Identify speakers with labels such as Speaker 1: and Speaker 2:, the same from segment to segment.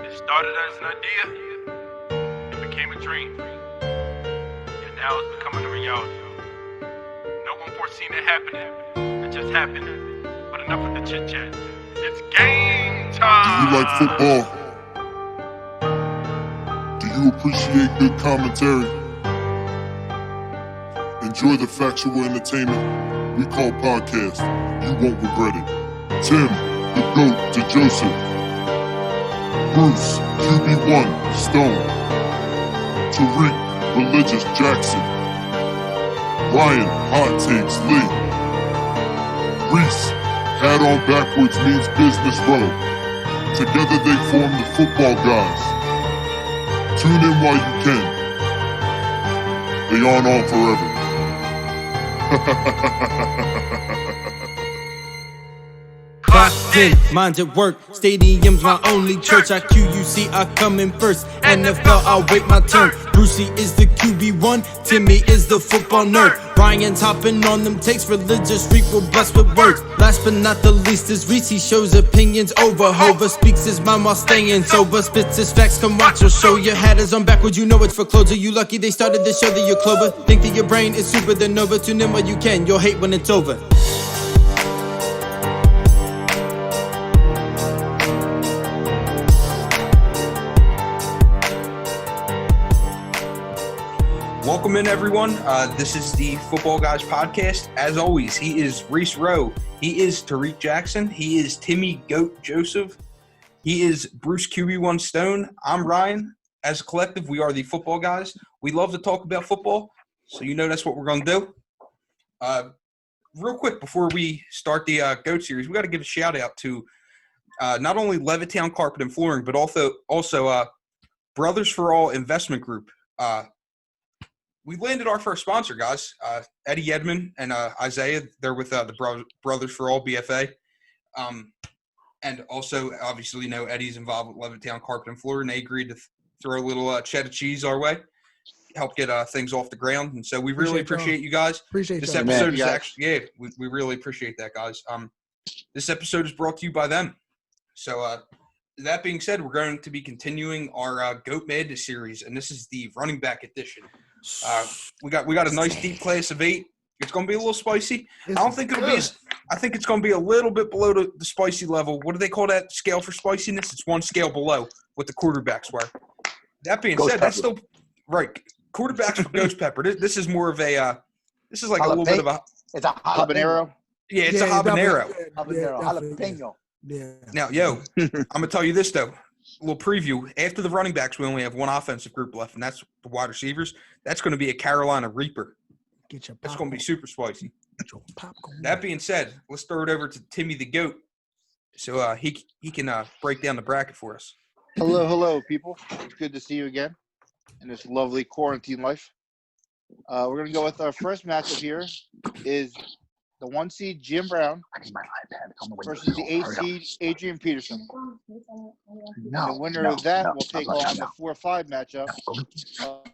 Speaker 1: It started as an idea, it became a dream, and now it's becoming a reality. No one foreseen it happening, it just happened. But enough of the chit chat. It's game time!
Speaker 2: Do you like football? Do you appreciate good commentary? Enjoy the factual entertainment we call podcast. You won't regret it. Tim, the GOAT to Joseph. Bruce, QB1, Stone. Tariq, Religious Jackson. Ryan, Hot Takes Lee. Reese, hat on backwards means business row. Together they form the football guys. Tune in while you can. They aren't on forever.
Speaker 3: Clocked in, mind at work. Stadium's my only church. IQUC, I come in first. NFL, I'll wait my turn. Brucey is the QB1. Timmy is the football nerd. Ryan's hopping on them takes. Religious Reek will bless with words. Last but not the least is Reese. He shows opinions over. Hova speaks his mind while staying sober. Spits his facts, come watch your show. Your hat is on backwards, you know it's for closer. You lucky they started the show that you're clover. Think that your brain is super, then over. Tune in while you can. You'll hate when it's over.
Speaker 4: Welcome in, everyone. This is the Football Guys podcast. As always, he is Reese Rowe. He is Tariq Jackson. He is Timmy Goat Joseph. He is Bruce QB1 Stone. I'm Ryan. As a collective, we are the Football Guys. We love to talk about football, so you know that's what we're going to do. Real quick, before we start the GOAT series, we got to give a shout-out to not only Levittown Carpet and Flooring, but also Brothers for All Investment Group. We landed our first sponsor, guys. Eddie Edmond and Isaiah. They're with the Brothers for All BFA. And also, obviously, you know, Eddie's involved with Levittown Carpet and Floor, and they agreed to throw a little cheddar cheese our way, help get things off the ground. And so we really appreciate you guys.
Speaker 5: Appreciate
Speaker 4: this
Speaker 5: y'all.
Speaker 4: episode is actually, we really appreciate that, guys. This episode is brought to you by them. So that being said, we're going to be continuing our GOAT Madness series, and this is the Runningback edition. We got a nice deep class of 8. It's going to be a little spicy. I don't think it'll be I think it's going to be a little bit below the spicy level. What do they call that scale for spiciness? It's one scale below what the quarterbacks were. That being said, that's still right. Quarterbacks for ghost pepper. This is more of a this is like a little bit of a
Speaker 6: it's a habanero.
Speaker 4: Yeah, it's a habanero.
Speaker 6: Jalapeno.
Speaker 5: Yeah.
Speaker 4: Now, I'm going to tell you this, though. A little preview. After the running backs, we only have one offensive group left, and that's the wide receivers. That's going to be a Carolina Reaper.
Speaker 5: Get your
Speaker 4: It's going to be super spicy.
Speaker 5: Get your popcorn.
Speaker 4: That being said, let's throw it over to Timmy the GOAT so he can break down the bracket for us.
Speaker 6: Hello, people. It's good to see you again in this lovely quarantine life. We're going to go with our first matchup here is the 1 seed Jim Brown versus the 8 seed Adrian Peterson. The winner of that will take on the 4-5 matchup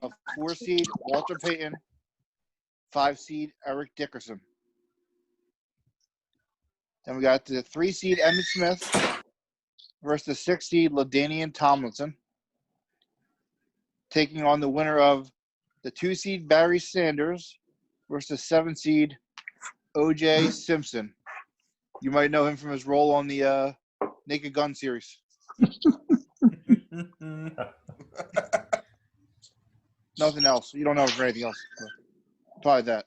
Speaker 6: of 4 seed Walter Payton, 5 seed Eric Dickerson. Then we got the 3 seed Emmitt Smith versus the 6 seed LaDainian Tomlinson, taking on the winner of the 2 seed Barry Sanders versus the 7 seed O.J. Simpson. You might know him from his role on the Naked Gun series. Nothing else. You don't know him for anything else. Probably that.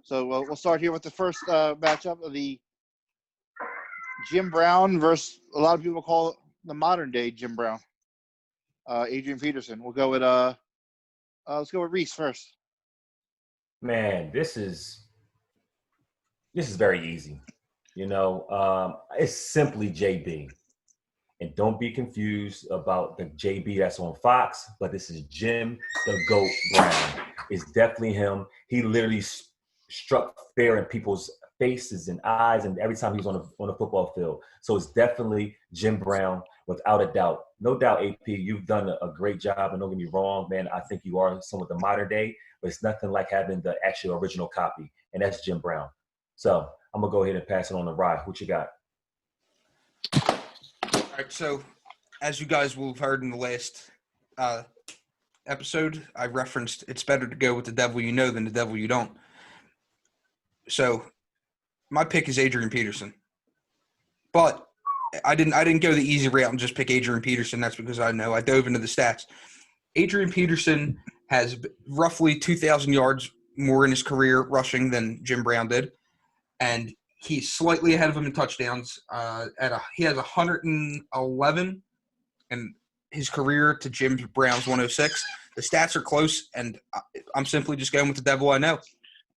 Speaker 6: So we'll start here with the first matchup of the Jim Brown versus, a lot of people call it the modern day Jim Brown. Adrian Peterson. We'll go with let's go with Reese first.
Speaker 7: Man, this is very easy. You know, it's simply JB. And don't be confused about the JB that's on Fox, but this is Jim the GOAT Brown. It's definitely him. He literally struck fear in people's faces and eyes, and every time he was on the football field. So it's definitely Jim Brown, without a doubt. No doubt, AP, you've done a great job, and don't get me wrong, man, I think you are some of the modern day, but it's nothing like having the actual original copy, and that's Jim Brown. So I'm going to go ahead and pass it on to Rye. What you got?
Speaker 4: All right, so as you guys will have heard in the last episode, I referenced it's better to go with the devil you know than the devil you don't. So my pick is Adrian Peterson. But I didn't go the easy route and just pick Adrian Peterson. That's because I know I dove into the stats. Adrian Peterson has roughly 2,000 yards more in his career rushing than Jim Brown did, and he's slightly ahead of him in touchdowns. He has 111 in his career to Jim Brown's 106. The stats are close, and I'm simply just going with the devil I know,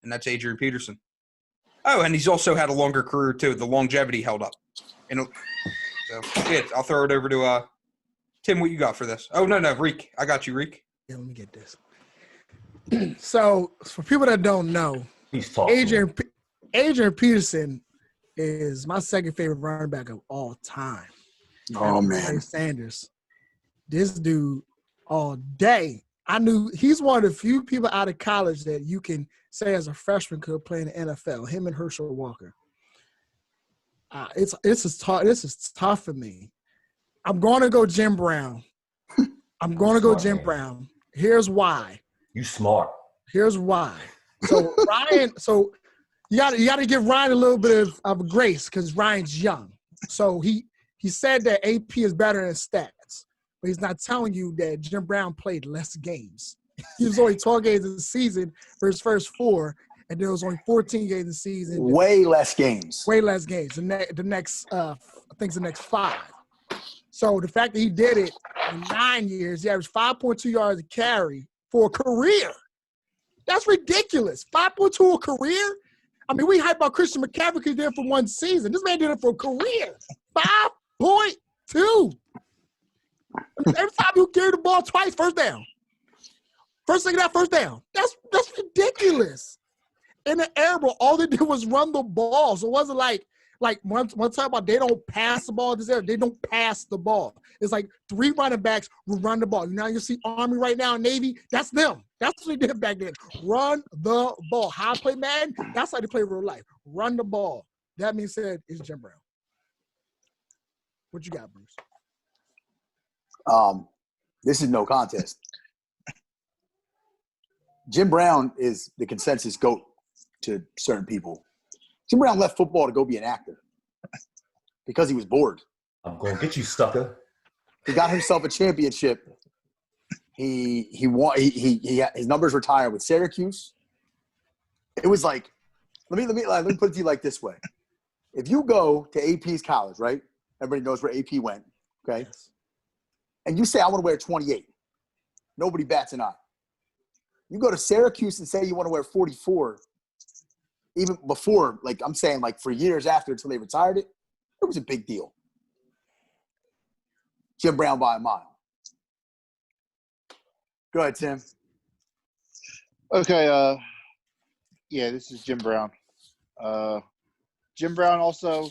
Speaker 4: and that's Adrian Peterson. Oh, and he's also had a longer career too. The longevity held up. And so, yeah, I'll throw it over to Tim. What you got for this? Oh, no, Reek. I got you, Reek.
Speaker 5: Yeah, let me get this. So, for people that don't know,
Speaker 7: He's talking.
Speaker 5: Adrian Peterson is my second favorite running back of all time.
Speaker 8: Oh, man.
Speaker 5: Barry Sanders. This dude all day. I knew he's one of the few people out of college that you can say as a freshman could play in the NFL, him and Herschel Walker. This is tough for me. I'm going to go Jim Brown. I'm going to go Jim Brown. Here's why.
Speaker 7: You smart.
Speaker 5: Here's why. So Ryan, you got to give Ryan a little bit of grace because Ryan's young. So he said that AP is better in stats, but he's not telling you that Jim Brown played less games. He was only 12 games in the season for his first 4, and there was only 14 games in the season.
Speaker 8: Way less games.
Speaker 5: Way less games. The next, I think it's the next 5. So the fact that he did it in 9 years, he averaged 5.2 yards a carry for a career. That's ridiculous. 5.2 a career? I mean, we hype about Christian McCaffrey because he did it for 1 season. This man did it for a career. 5.2. Every time you carry the ball twice, first down. First thing that first down. That's ridiculous. In the air ball, all they did was run the ball. So it wasn't like one time about they don't pass the ball this area. They don't pass the ball. It's like 3 running backs will run the ball. Now you see Army right now, Navy, that's them. That's what they did back then. Run the ball. How I play Madden, that's how they play real life. Run the ball. That being said, it's Jim Brown. What you got, Bruce?
Speaker 8: This is no contest. Jim Brown is the consensus GOAT to certain people. Jim Brown left football to go be an actor because he was bored.
Speaker 7: I'm going to get you, sucker.
Speaker 8: He got himself a championship. He won. His numbers retired with Syracuse. It was like, let me put it to you like this way: if you go to AP's college, right? Everybody knows where AP went, okay?
Speaker 5: Yes.
Speaker 8: And you say I want to wear 28, nobody bats an eye. You go to Syracuse and say you want to wear 44. Even before, like I'm saying, like for years after until they retired it, it was a big deal. Jim Brown by a mile. Go ahead, Tim.
Speaker 6: Okay, yeah, this is Jim Brown. Jim Brown also,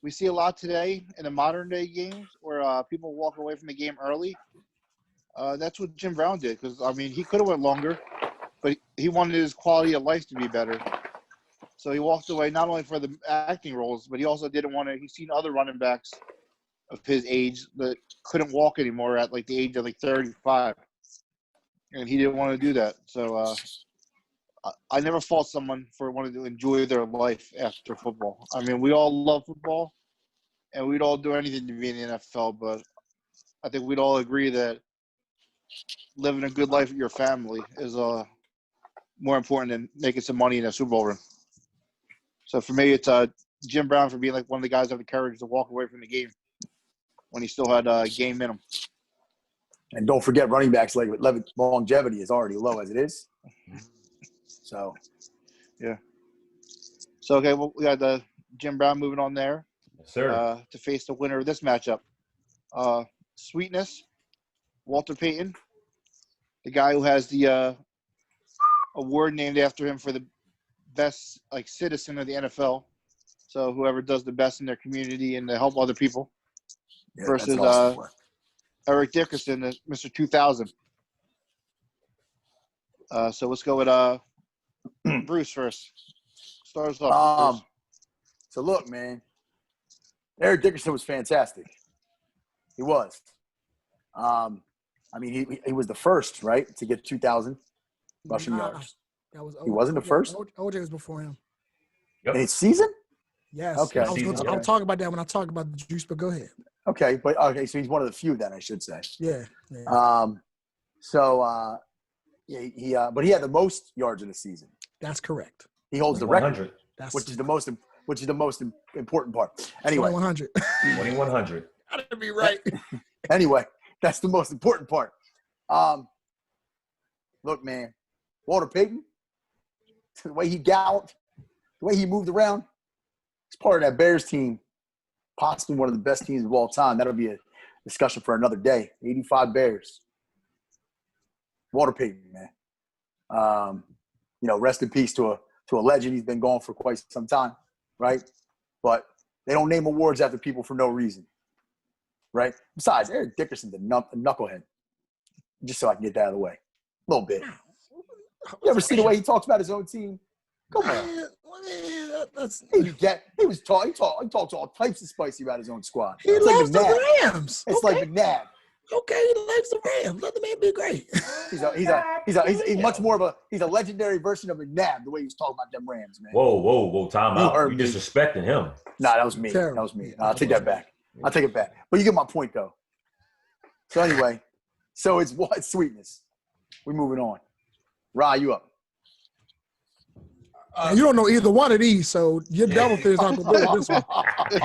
Speaker 6: we see a lot today in the modern day games where people walk away from the game early. That's what Jim Brown did because, I mean, he could have went longer, but he wanted his quality of life to be better. So he walked away not only for the acting roles, but he also didn't want to – he's seen other running backs of his age that couldn't walk anymore at, like, the age of, like, 35. And he didn't want to do that. So I never fault someone for wanting to enjoy their life after football. I mean, we all love football, and we'd all do anything to be in the NFL, but I think we'd all agree that living a good life with your family is more important than making some money in a Super Bowl ring. So for me, it's Jim Brown for being like one of the guys that had the courage to walk away from the game when he still had a game in him.
Speaker 8: And don't forget, running backs like longevity is already low as it is. So,
Speaker 6: yeah. So okay, well, we got Jim Brown moving on there.
Speaker 7: Yes, sir.
Speaker 6: To face the winner of this matchup. Sweetness, Walter Payton, the guy who has the award named after him for the best citizen of the NFL. So whoever does the best in their community and to help other people.
Speaker 8: yeah,
Speaker 6: Versus
Speaker 8: that's awesome.
Speaker 6: Eric Dickerson, Mr. 2000. So let's go with Bruce first. Start us off. Bruce.
Speaker 8: So look, man, Eric Dickerson was fantastic. He was. I mean, he was the first, right, to get 2,000 rushing
Speaker 5: Nah,
Speaker 8: yards.
Speaker 5: that was
Speaker 8: He wasn't the first
Speaker 5: OJ was before him.
Speaker 8: in his season.
Speaker 5: Yes.
Speaker 8: Okay.
Speaker 5: I'll talk about that when I talk about the juice, but go ahead.
Speaker 8: Okay, so he's one of the few then, I should say.
Speaker 5: Yeah.
Speaker 8: But he had the most yards in the season.
Speaker 5: That's correct.
Speaker 8: He holds the record,
Speaker 7: 100.
Speaker 8: which is the most important part. Anyway,
Speaker 5: 2100.
Speaker 7: 2100.
Speaker 5: Gotta be right.
Speaker 8: Anyway, that's the most important part. Look, man, Walter Payton, the way he galloped, the way he moved around, he's part of that Bears team, possibly one of the best teams of all time. That'll be a discussion for another day. 85 Bears. Walter Payton, man. Rest in peace to a legend. He's been gone for quite some time, right? But they don't name awards after people for no reason, right? Besides, Eric Dickerson's a knucklehead. Just so I can get that out of the way. A little bit. You ever see the way he talks about his own team? Come on. He talks all types of spicy about his own squad.
Speaker 5: He loves the Rams.
Speaker 8: It's like McNabb.
Speaker 5: Okay, he likes the Rams. Let the man be great.
Speaker 8: He's much more of a legendary version of McNabb, the way he was talking about them Rams, man.
Speaker 7: Whoa, time out. You
Speaker 8: me.
Speaker 7: disrespecting him.
Speaker 8: Nah, that was me.
Speaker 5: Terrible.
Speaker 8: That was me. I'll take that back. I'll take it back. But you get my point, though. So anyway, it's what sweetness. We're moving on. Ra, you up?
Speaker 5: You don't know either one of these, so your devil feels not going to do it this one.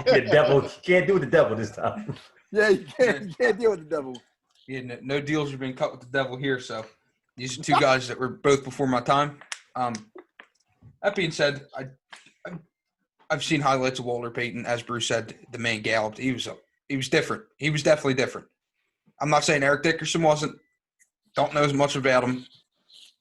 Speaker 7: Your devil can't do with the devil this time.
Speaker 8: Yeah, you can't deal with the devil.
Speaker 4: Yeah, no deals are being cut with the devil here. So these are two guys that were both before my time. That being said, I've seen highlights of Walter Payton. As Bruce said, the man galloped. He was different. He was definitely different. I'm not saying Eric Dickerson wasn't. Don't know as much about him.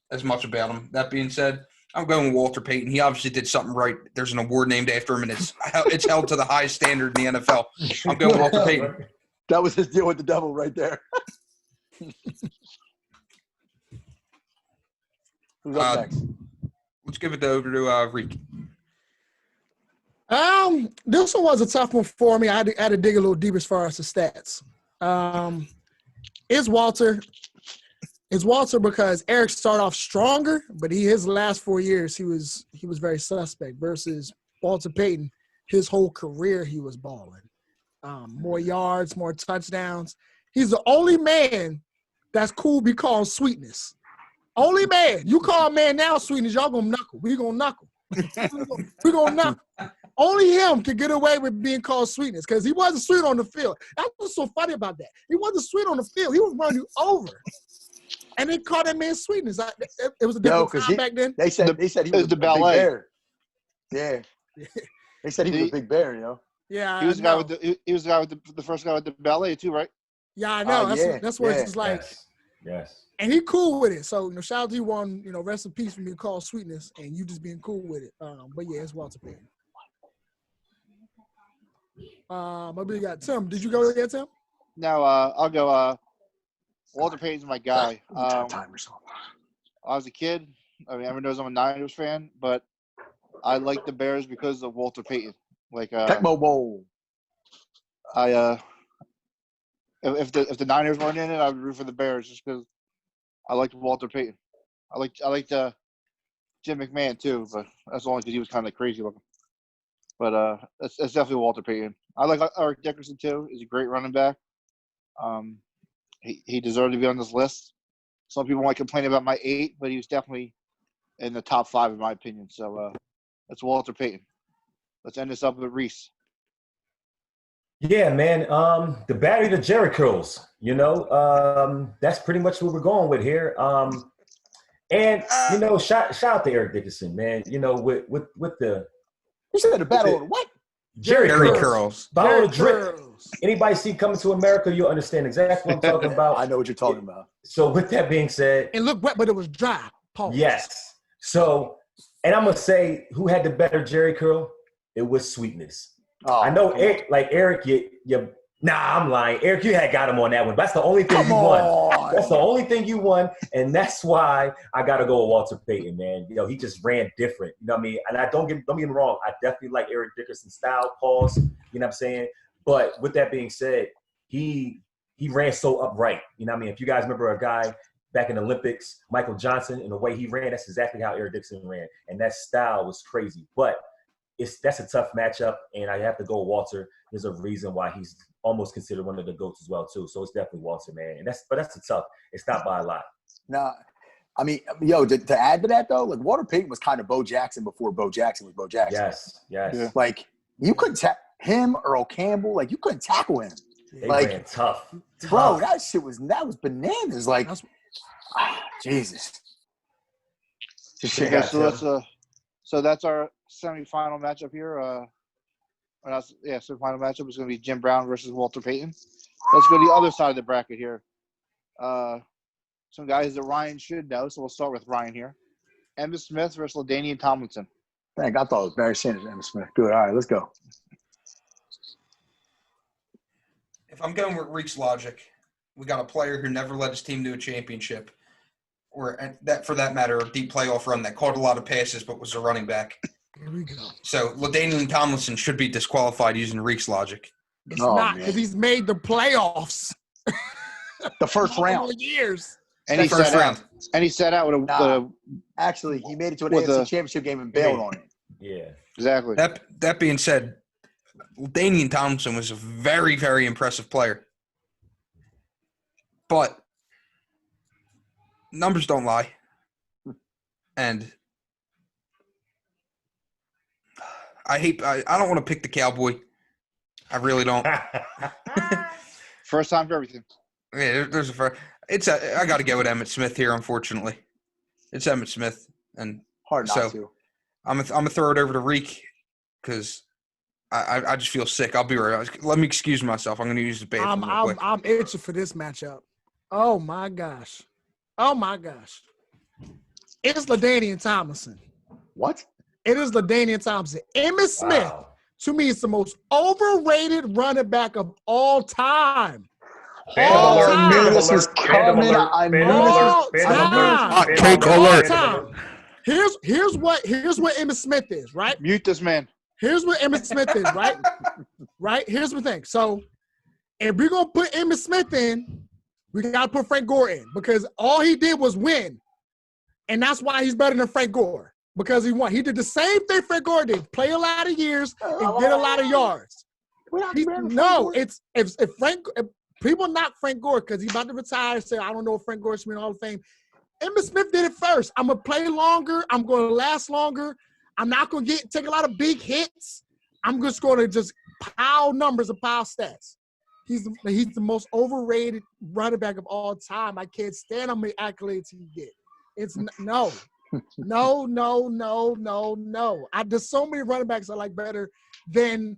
Speaker 4: That being said, I'm going with Walter Payton. He obviously did something right. There's an award named after him, and it's held to the highest standard in the NFL. I'm going with Walter Payton.
Speaker 8: That was his deal with the devil right there. Who's up next?
Speaker 4: Let's give it over to Reek.
Speaker 5: This one was a tough one for me. I had to dig a little deeper as far as the stats. It's Walter. It's Walter because Eric started off stronger, but his last 4 years he was very suspect. Versus Walter Payton, his whole career he was balling. More yards, more touchdowns. He's the only man that's cool be called sweetness. Only man. You call a man now sweetness, y'all gonna knuckle. We gonna knuckle. we gonna knuckle. Only him can get away with being called sweetness because he wasn't sweet on the field. That's what's so funny about that. He wasn't sweet on the field. He was running you over. And they called that man sweetness. It was a different time back then.
Speaker 8: They said he was
Speaker 6: the
Speaker 8: a
Speaker 6: ballet.
Speaker 8: big bear. Yeah. They said he was a big bear,
Speaker 5: Yeah,
Speaker 6: he was the guy with the first guy with the ballet too, right?
Speaker 5: Yeah, I know. That's what it's just like.
Speaker 7: Yes.
Speaker 5: And he cool with it. So, shout out to you one, rest in peace for being called sweetness and you just being cool with it. But yeah, it's Walter Payton. Maybe you got Tim. Did you go there, Tim?
Speaker 6: No, I'll go. Walter Payton's my guy. I was a kid. I mean, everyone knows I'm a Niners fan, but I like the Bears because of Walter Payton. Like
Speaker 8: Tecmo Bowl.
Speaker 6: If the Niners weren't in it, I would root for the Bears just because I liked Walter Payton. I liked Jim McMahon too, but that's only because he was kind of crazy looking. But it's definitely Walter Payton. I like Eric Dickerson too. He's a great running back. He deserved to be on this list. Some people might complain about my 8, but he was definitely in the top 5 in my opinion. So that's Walter Payton. Let's end this up with Reese.
Speaker 7: Yeah, man. The Barry the Jerry curls. That's pretty much what we're going with here. And shout out to Eric Dickerson, man. With the
Speaker 8: you said the battle of what?
Speaker 7: Jerry
Speaker 4: curls.
Speaker 7: Battle of the drip. Anybody see Coming to America, you'll understand exactly what I'm talking about.
Speaker 8: I know what you're talking about.
Speaker 7: So with that being said,
Speaker 5: and look wet, but it was dry. Pause.
Speaker 7: Yes. So, and I'm gonna say who had the better Jerry curl? It was Sweetness.
Speaker 8: Oh,
Speaker 7: I know Eric, I'm lying. Eric, you had got him on that one. That's the only thing you won. That's the only thing you won, and that's why I gotta go with Walter Payton, man. He just ran different. You know what I mean? And don't get me wrong, I definitely like Eric Dickerson's style, pause. You know what I'm saying? But with that being said, he he ran so upright. You know what I mean? If you guys remember a guy back in the Olympics, Michael Johnson, and the way he ran, that's exactly how Eric Dixon ran. And that style was crazy. But that's a tough matchup, and I have to go Walter. There's a reason why he's almost considered one of the GOATs as well, too. So it's definitely Walter, man. And that's a tough. It's not by a lot.
Speaker 8: Nah, I mean, to add to that, though, like Walter Payton was kind of Bo Jackson before Bo Jackson was Bo Jackson.
Speaker 7: Yes.
Speaker 6: Yeah.
Speaker 8: Like, you couldn't him, Earl Campbell, like, you couldn't tackle him.
Speaker 7: They
Speaker 8: like,
Speaker 7: ran tough.
Speaker 8: Bro, that was bananas. Like, Jesus.
Speaker 6: Okay, so that's our semifinal matchup here. Semifinal matchup is going to be Jim Brown versus Walter Payton. Let's go to the other side of the bracket here. Some guys that Ryan should know, so we'll start with Ryan here. Emmitt Smith versus LaDainian Tomlinson.
Speaker 8: Dang, I thought it was Barry Sanders and Emmitt Smith. Good. All right, let's go.
Speaker 4: If I'm going with Reek's logic, we got a player who never led his team to a championship, or that for that matter, a deep playoff run that caught a lot of passes but was a running back.
Speaker 5: Here we go.
Speaker 4: So LaDainian Tomlinson should be disqualified using Reek's logic.
Speaker 5: It's not because he's made the playoffs.
Speaker 8: The first round.
Speaker 5: Years.
Speaker 6: And he
Speaker 4: First
Speaker 6: sat
Speaker 4: round.
Speaker 6: out. And he sat out with a
Speaker 8: Actually, he made it to an
Speaker 6: With
Speaker 8: AFC
Speaker 6: a-
Speaker 8: championship game and bailed on it.
Speaker 7: Yeah.
Speaker 6: exactly.
Speaker 4: That being said, LaDainian Tomlinson was a very, very impressive player. But numbers don't lie. And I don't want to pick the Cowboy. I really don't.
Speaker 6: First time for everything.
Speaker 4: Yeah, there's I got to go with Emmitt Smith here, unfortunately. It's Emmitt Smith. And
Speaker 8: Hard not
Speaker 4: so
Speaker 8: to.
Speaker 4: I'm gonna throw it over to Reek because I just feel sick. I'll be right. Let me excuse myself. I'm gonna use the bathroom real quick.
Speaker 5: I'm itching for this matchup. Oh my gosh. It's LaDainian Tomlinson.
Speaker 8: What?
Speaker 5: It is LaDainian Tomlinson. Emmitt Smith,
Speaker 7: Wow.
Speaker 5: to me, is the most overrated running back of all time.
Speaker 7: Phantom
Speaker 5: All
Speaker 7: alert,
Speaker 5: time.
Speaker 7: phantom
Speaker 8: This is
Speaker 7: alert, phantom
Speaker 8: coming.
Speaker 7: alert,
Speaker 8: I
Speaker 7: phantom
Speaker 8: knew
Speaker 7: alert,
Speaker 5: All
Speaker 7: phantom alert,
Speaker 5: time.
Speaker 7: phantom
Speaker 6: Take
Speaker 7: alert,
Speaker 6: alert.
Speaker 7: phantom alert.
Speaker 5: Here's what Emmitt Smith is, right?
Speaker 6: Mute this man.
Speaker 5: Here's what Emmitt Smith is, right? Right? Here's the thing. So if we're gonna put Emmitt Smith in, we gotta put Frank Gore in because all he did was win. And that's why he's better than Frank Gore. Because he won. He did the same thing Frank Gore did. Play a lot of years and get a lot of yards. If people knock Frank Gore because he's about to retire, say, I don't know if Frank Gore should be in the Hall of Fame. Emmitt Smith did it first. I'm going to play longer. I'm going to last longer. I'm not going to take a lot of big hits. I'm just going to pile numbers and pile stats. He's the most overrated running back of all time. I can't stand how many accolades he get. It's no. There's so many running backs I like better than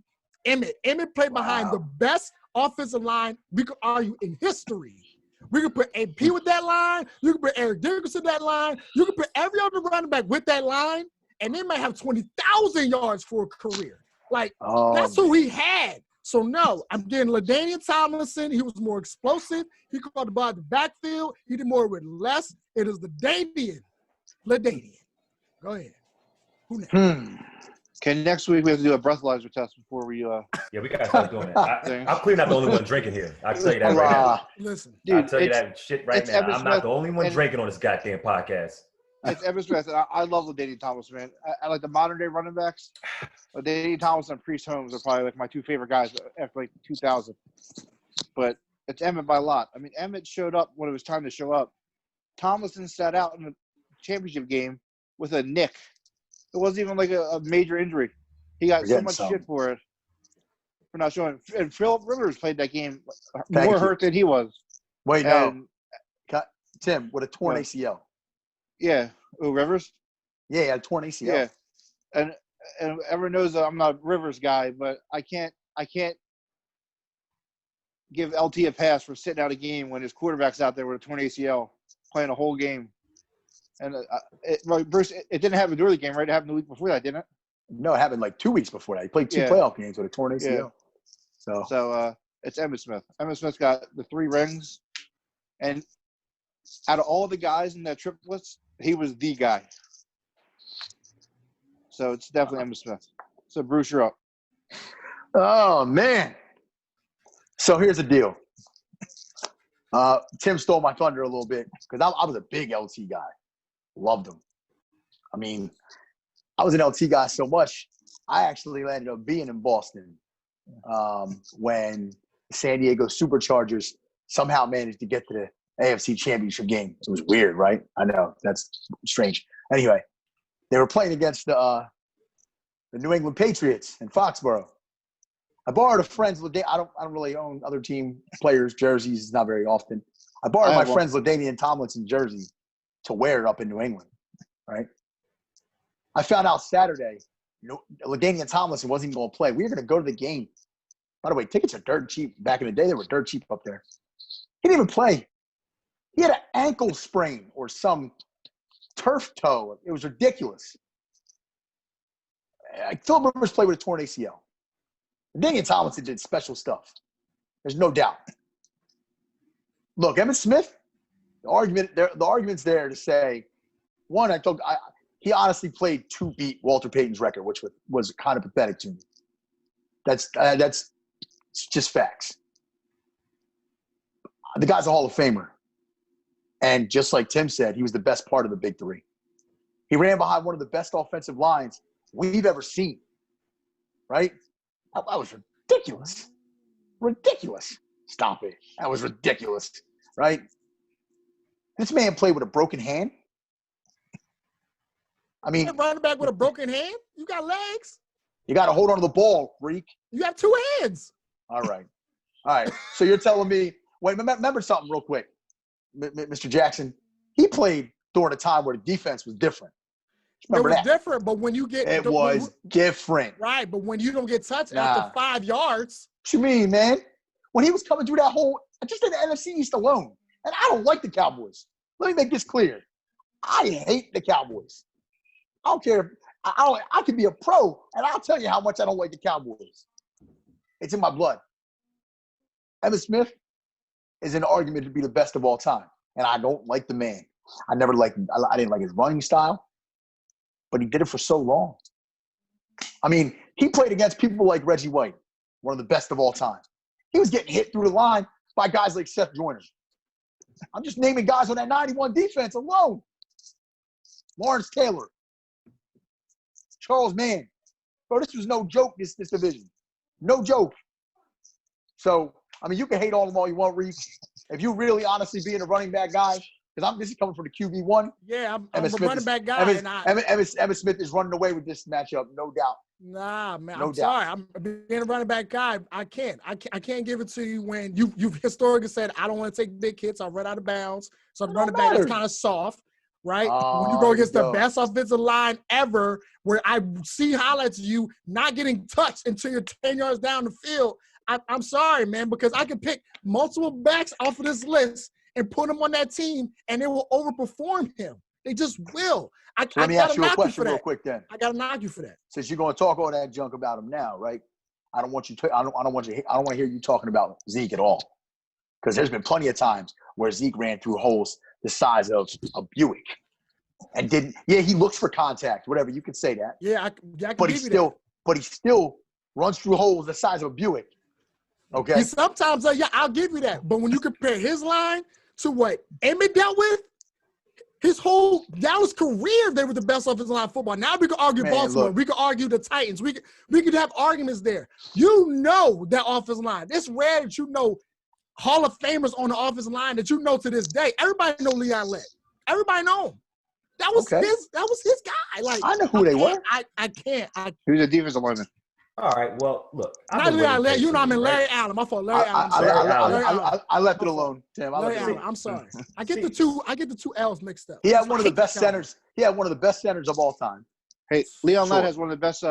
Speaker 5: Emmitt. Emmitt played behind the best offensive line we could argue in history. We could put AP with that line. You could put Eric Dickerson that line. You could put every other running back with that line, and they might have 20,000 yards for a career. That's who he had. So, no, I'm getting LaDainian Tomlinson. He was more explosive. He caught the ball at the backfield. He did more with less. It is LaDainian. Go ahead. Who next?
Speaker 6: Okay, next week we have to do a breathalyzer test before we
Speaker 7: Yeah, we gotta start doing that. I'm clearly not the only one drinking here. I'll tell you that right now.
Speaker 5: Listen,
Speaker 7: I'll tell you that shit right now.
Speaker 6: Emmitt
Speaker 7: I'm not
Speaker 6: Smith
Speaker 7: the only one
Speaker 6: and-
Speaker 7: drinking on this goddamn podcast.
Speaker 6: It's Emmitt Smith. And I love LaDainian Tomlinson, man. I like the modern day running backs. LaDainian Tomlinson and Priest Holmes are probably like my two favorite guys after like 2000. But it's Emmitt by a lot. I mean, Emmitt showed up when it was time to show up. Tomlinson sat out in the championship game with a nick. It wasn't even like a major injury. He got so much shit for it for not showing. And Philip Rivers played that game more hurt than he was.
Speaker 8: Wait,
Speaker 6: And,
Speaker 8: no. Tim, with a torn
Speaker 6: Yeah.
Speaker 8: ACL.
Speaker 6: Yeah. Oh, Rivers?
Speaker 8: Yeah, he had a torn ACL.
Speaker 6: Yeah. And everyone knows that I'm not a Rivers guy, but I can't give LT a pass for sitting out a game when his quarterback's out there with a torn ACL playing a whole game. And Bruce, it didn't happen during the game, right? It happened the week before that, didn't it?
Speaker 8: No, it happened like 2 weeks before that. He played two
Speaker 6: Yeah.
Speaker 8: playoff games with a torn ACL.
Speaker 6: So it's Emmitt Smith. Emmitt Smith's got the 3 rings. And out of all the guys in that triplets, he was the guy. So it's definitely Emmitt Smith. So Bruce, you're up.
Speaker 8: Oh, man. So here's the deal. Tim stole my thunder a little bit because I was a big LT guy. Loved him. I mean, I was an LT guy so much, I actually ended up being in Boston when San Diego Superchargers somehow managed to get to the AFC Championship game. It was weird, right? I know. That's strange. Anyway, they were playing against the New England Patriots in Foxborough. I borrowed a friend's – I don't really own other team players' jerseys not very often. I borrowed my friend's LaDainian Tomlinson jersey to wear it up in New England, right? I found out Saturday LaDainian Tomlinson wasn't even going to play. We were going to go to the game. By the way, tickets are dirt cheap. Back in the day, they were dirt cheap up there. He didn't even play. He had an ankle sprain or some turf toe. It was ridiculous. Philip Rivers played with a torn ACL. LaDainian Tomlinson did special stuff. There's no doubt. Look, Emmitt Smith, the argument's there to say, one, he honestly played to beat Walter Payton's record, which was kind of pathetic to me. That's just facts. The guy's a Hall of Famer. And just like Tim said, he was the best part of the big three. He ran behind one of the best offensive lines we've ever seen, right? That was ridiculous. Ridiculous. Stop it. That was ridiculous, right? This man played with a broken hand. I mean,
Speaker 5: running back with a broken hand? You got legs?
Speaker 8: You got to hold on to the ball, freak.
Speaker 5: You have two hands.
Speaker 8: All right. So you're telling me – wait, remember something real quick, Mr. Jackson. He played during a time where the defense was different. Remember that?
Speaker 5: Different, but when you get –
Speaker 8: It was different.
Speaker 5: Right, but when you don't get touched after 5 yards.
Speaker 8: What you mean, man? When he was coming through that whole – just in the NFC East alone. And I don't like the Cowboys. Let me make this clear. I hate the Cowboys. I don't care. I can be a pro, and I'll tell you how much I don't like the Cowboys. It's in my blood. Emmitt Smith is an argument to be the best of all time, and I don't like the man. I didn't like his running style, but he did it for so long. I mean, he played against people like Reggie White, one of the best of all time. He was getting hit through the line by guys like Seth Joyner. I'm just naming guys on that 91 defense alone. Lawrence Taylor. Charles Mann. Bro, this was no joke, this division. No joke. So, I mean, you can hate on them all you want, Reese. If you really honestly being a running back guy, because this is coming from the QB1.
Speaker 5: Yeah, I'm a running back guy.
Speaker 8: Emmitt Smith is running away with this matchup, no doubt.
Speaker 5: Nah, man, I'm sorry. I'm being a running back guy. I can't give it to you when you've historically said, I don't want to take big hits. I'll run out of bounds. So the running back, that's kind of soft. Right? When you go against the best offensive line ever, where I see highlights of you not getting touched until you're 10 yards down the field, I'm sorry, man, because I can pick multiple backs off of this list and put them on that team, and they will overperform him. They just will.
Speaker 8: Let me ask you a question real quick then.
Speaker 5: I got to knock you for that.
Speaker 8: Since you're going to talk all that junk about him now, right? I don't want to hear you talking about Zeke at all. Because there's been plenty of times where Zeke ran through holes the size of a Buick, and he looks for contact, whatever, you can say that.
Speaker 5: Yeah, I can
Speaker 8: but he still runs through holes the size of a Buick. Okay.
Speaker 5: Sometimes, I'll give you that. But when you compare his line to what Emmitt dealt with, his whole Dallas career, they were the best offensive line in football. Now we could argue Baltimore. Look. We could argue the Titans. We could have arguments there. You know that offensive line. It's rare that you know Hall of Famers on the offensive line that you know to this day. Everybody know Leon Lett. Everybody know him. That was his guy. Like,
Speaker 8: I know who they were.
Speaker 5: I can't.
Speaker 6: He was a defensive lineman.
Speaker 7: All right. Well, look.
Speaker 5: Not Leon Lett. You know I'm in Larry Allen. My fault. Larry Allen.
Speaker 8: I left it alone, Tim.
Speaker 5: I'm sorry. I get the two L's mixed up.
Speaker 8: He had one of the best centers. He had one of the best centers of all time.
Speaker 6: Hey, Leon Lett has one of the best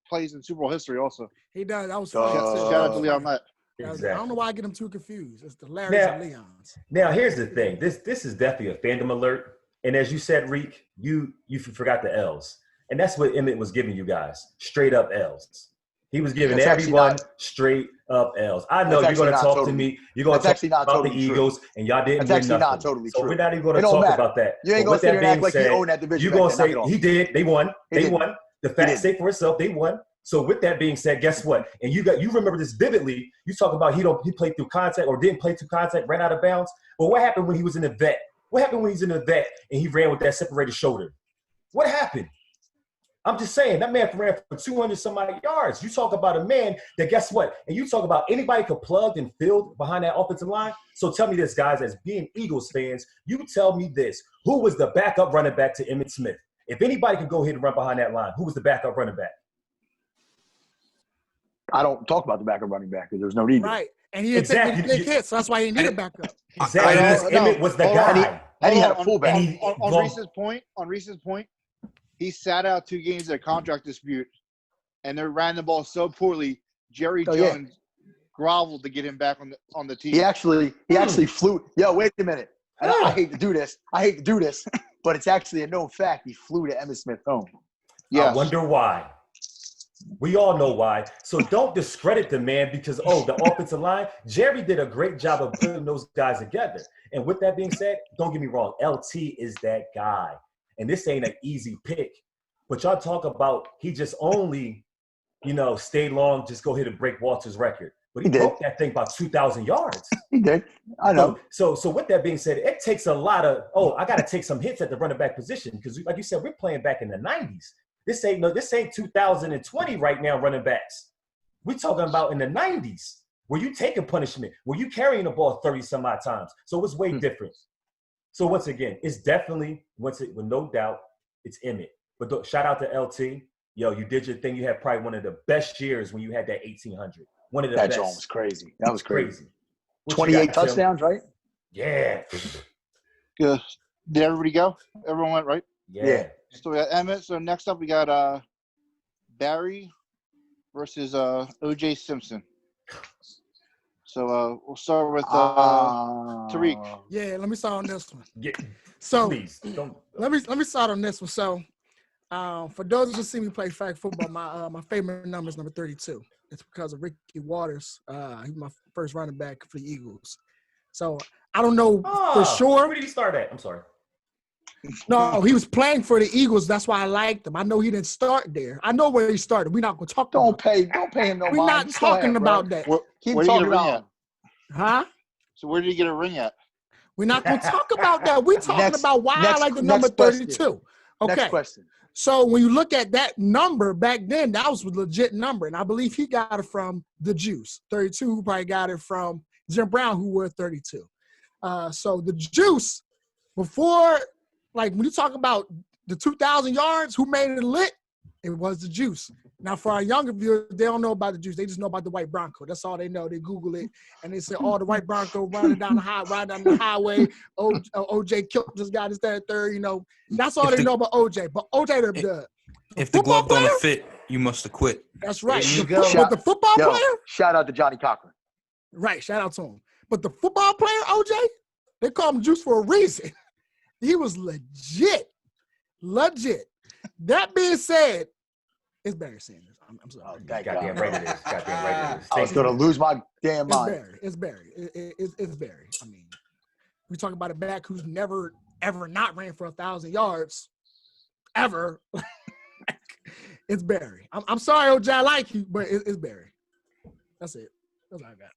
Speaker 6: plays in Super Bowl history also.
Speaker 5: He does. That was
Speaker 6: shout out to Leon Lett.
Speaker 7: Exactly.
Speaker 5: I don't know why I get them too confused. It's the Larrys and Leons.
Speaker 7: Now, here's the thing. This is definitely a fandom alert. And as you said, Reek, you forgot the L's. And that's what Emmitt was giving you guys. Straight up L's. He was giving everyone straight up L's. I know you're going to talk to me. You're going to talk about the Eagles, and y'all didn't win nothing.
Speaker 8: Not totally
Speaker 7: so
Speaker 8: true.
Speaker 7: We're not even going to talk about that.
Speaker 8: You ain't going to sit here and act like you own that division.
Speaker 7: You're going to say he did. They won. They won. The facts say for itself. They won. So with that being said, guess what? And you remember this vividly. You talk about he played through contact or didn't play through contact, ran out of bounds. But what happened when he was in the vet? What happened when he's in the vet and he ran with that separated shoulder? What happened? I'm just saying, that man ran for 200 some odd yards. You talk about a man that, guess what? And you talk about anybody could plug and field behind that offensive line. So tell me this, guys, as being Eagles fans, you tell me this. Who was the backup running back to Emmitt Smith? If anybody could go ahead and run behind that line, who was the backup running back?
Speaker 8: I don't talk about the backup running back because there's no need.
Speaker 5: Right. And he didn't take any big hits. So that's why he needed a backup.
Speaker 7: Exactly. Emmitt was the guy.
Speaker 8: And he had a fullback.
Speaker 6: On Reese's point, he sat out 2 games of contract dispute, and they ran the ball so poorly. Jerry Jones groveled to get him back on the team.
Speaker 8: He actually flew. Yo, wait a minute. I hate to do this. But it's actually a known fact. He flew to Emmitt Smith home.
Speaker 7: Yes. I wonder why. We all know why. So don't discredit the man because, the offensive line, Jerry did a great job of putting those guys together. And with that being said, don't get me wrong, LT is that guy. And this ain't an easy pick. But y'all talk about he just only, stayed long, just go ahead and break Walter's record. But he broke that thing about 2,000 yards.
Speaker 8: He did. I know.
Speaker 7: So with that being said, it takes a lot of, I got to take some hits at the running back position because, like you said, we're playing back in the 90s. This ain't 2020 right now running backs. We're talking about in the 90s where you taking punishment, where you carrying the ball 30 some odd times. So it's way different. So once again, it's definitely, with no doubt, it's Emmitt. But shout out to LT. Yo, you did your thing. You had probably one of the best years when you had that 1,800. One of the best.
Speaker 8: That was crazy. That was crazy.
Speaker 7: 28
Speaker 8: touchdowns, right?
Speaker 7: Yeah.
Speaker 6: Good. Did everybody go? Everyone went, right?
Speaker 7: Yeah.
Speaker 6: So we got Emmitt. So next up we got Barry versus O.J. Simpson. So we'll start with Tariq.
Speaker 5: Yeah, let me start on this one.
Speaker 7: Yeah.
Speaker 5: So
Speaker 7: please don't.
Speaker 5: Let me start on this one. So for those who see me play flag football, my favorite number is number 32. It's because of Ricky Waters. He's my first running back for the Eagles. So I don't know for sure.
Speaker 7: Where did he start at? I'm sorry.
Speaker 5: No, he was playing for the Eagles. That's why I liked him. I know he didn't start there. I know where he started. We're not going to talk about
Speaker 8: it. Don't pay him no mind.
Speaker 5: We're not talking about that.
Speaker 8: Keep talking about him.
Speaker 5: Huh?
Speaker 6: So where did he get a ring at?
Speaker 5: We're not going to talk about that. We're talking about why I like the number 32. Okay.
Speaker 8: Next question.
Speaker 5: So when you look at that number back then, that was a legit number. And I believe he got it from the Juice. 32, who probably got it from Jim Brown, who wore 32. So the Juice, before – like when you talk about the 2,000 yards, who made it lit? It was the Juice. Now, for our younger viewers, they don't know about the Juice. They just know about the white Bronco. That's all they know. They Google it, and they say, the white Bronco riding down the highway. OJ killed this guy, this, that, third. That's all they know about OJ. But OJ,
Speaker 9: if the glove don't fit, you must have quit.
Speaker 5: That's right.
Speaker 8: But
Speaker 5: the football player?
Speaker 8: Shout out to Johnny Cochran.
Speaker 5: Right, shout out to him. But the football player, OJ, they call him Juice for a reason. He was legit. That being said, it's Barry Sanders. I'm sorry.
Speaker 7: Goddamn right it is.
Speaker 8: I was going to lose my damn mind.
Speaker 5: It's Barry. It's Barry. I mean, we talk about a back who's never, ever not ran for 1,000 yards, ever. It's Barry. I'm sorry, OJ, I like you, but it's Barry. That's it. That's all I got.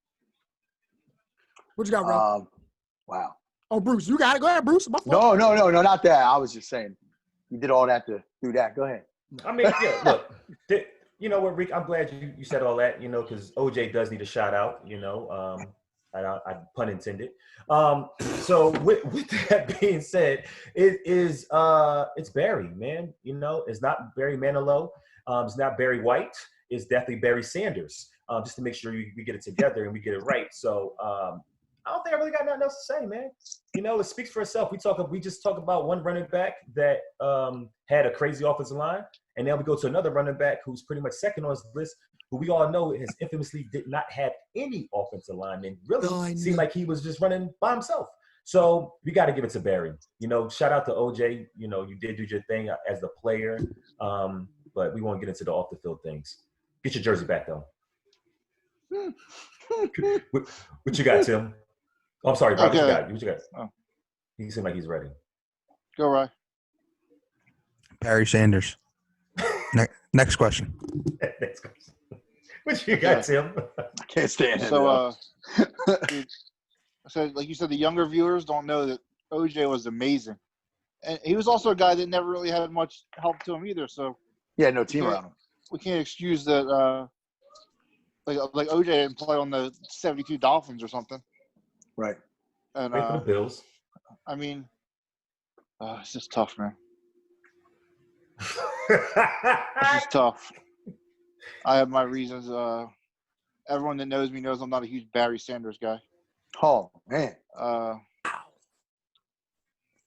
Speaker 5: What you got, Rob?
Speaker 8: Wow.
Speaker 5: Oh, Bruce, you got it. Go ahead, Bruce.
Speaker 8: No, not that. I was just saying you did all that to do that. Go ahead.
Speaker 7: I mean, yeah, look, you know what, Rick, I'm glad you said all that, because OJ does need a shout out, I pun intended. So with that being said, it's Barry, man. It's not Barry Manilow. It's not Barry White. It's definitely Barry Sanders. Just to make sure we get it together and we get it right. So I don't think I really got nothing else to say, man. It speaks for itself. We just talk about one running back that had a crazy offensive line, and then we go to another running back who's pretty much second on his list, who we all know has infamously did not have any offensive line and really seemed like he was just running by himself. So we got to give it to Barry. Shout out to OJ. You did do your thing as the player, but we won't get into the off the field things. Get your jersey back though. What you got, Tim? Oh, I'm sorry, Bob.
Speaker 6: Okay.
Speaker 7: What you got? Oh. He seemed like he's ready.
Speaker 6: Go, Rye.
Speaker 9: Barry Sanders. Next question.
Speaker 7: Next question. What you got, Tim?
Speaker 8: I can't stand him.
Speaker 6: So, dude, so like you said, the younger viewers don't know that OJ was amazing, and he was also a guy that never really had much help to him either. So
Speaker 8: yeah, no team around him.
Speaker 6: we can't excuse that. Like OJ didn't play on the '72 Dolphins or something.
Speaker 8: Right.
Speaker 6: And
Speaker 7: Wait for the Bills.
Speaker 6: I mean, it's just tough, man. It's just tough. I have my reasons. Everyone that knows me knows I'm not a huge Barry Sanders guy.
Speaker 8: Oh man.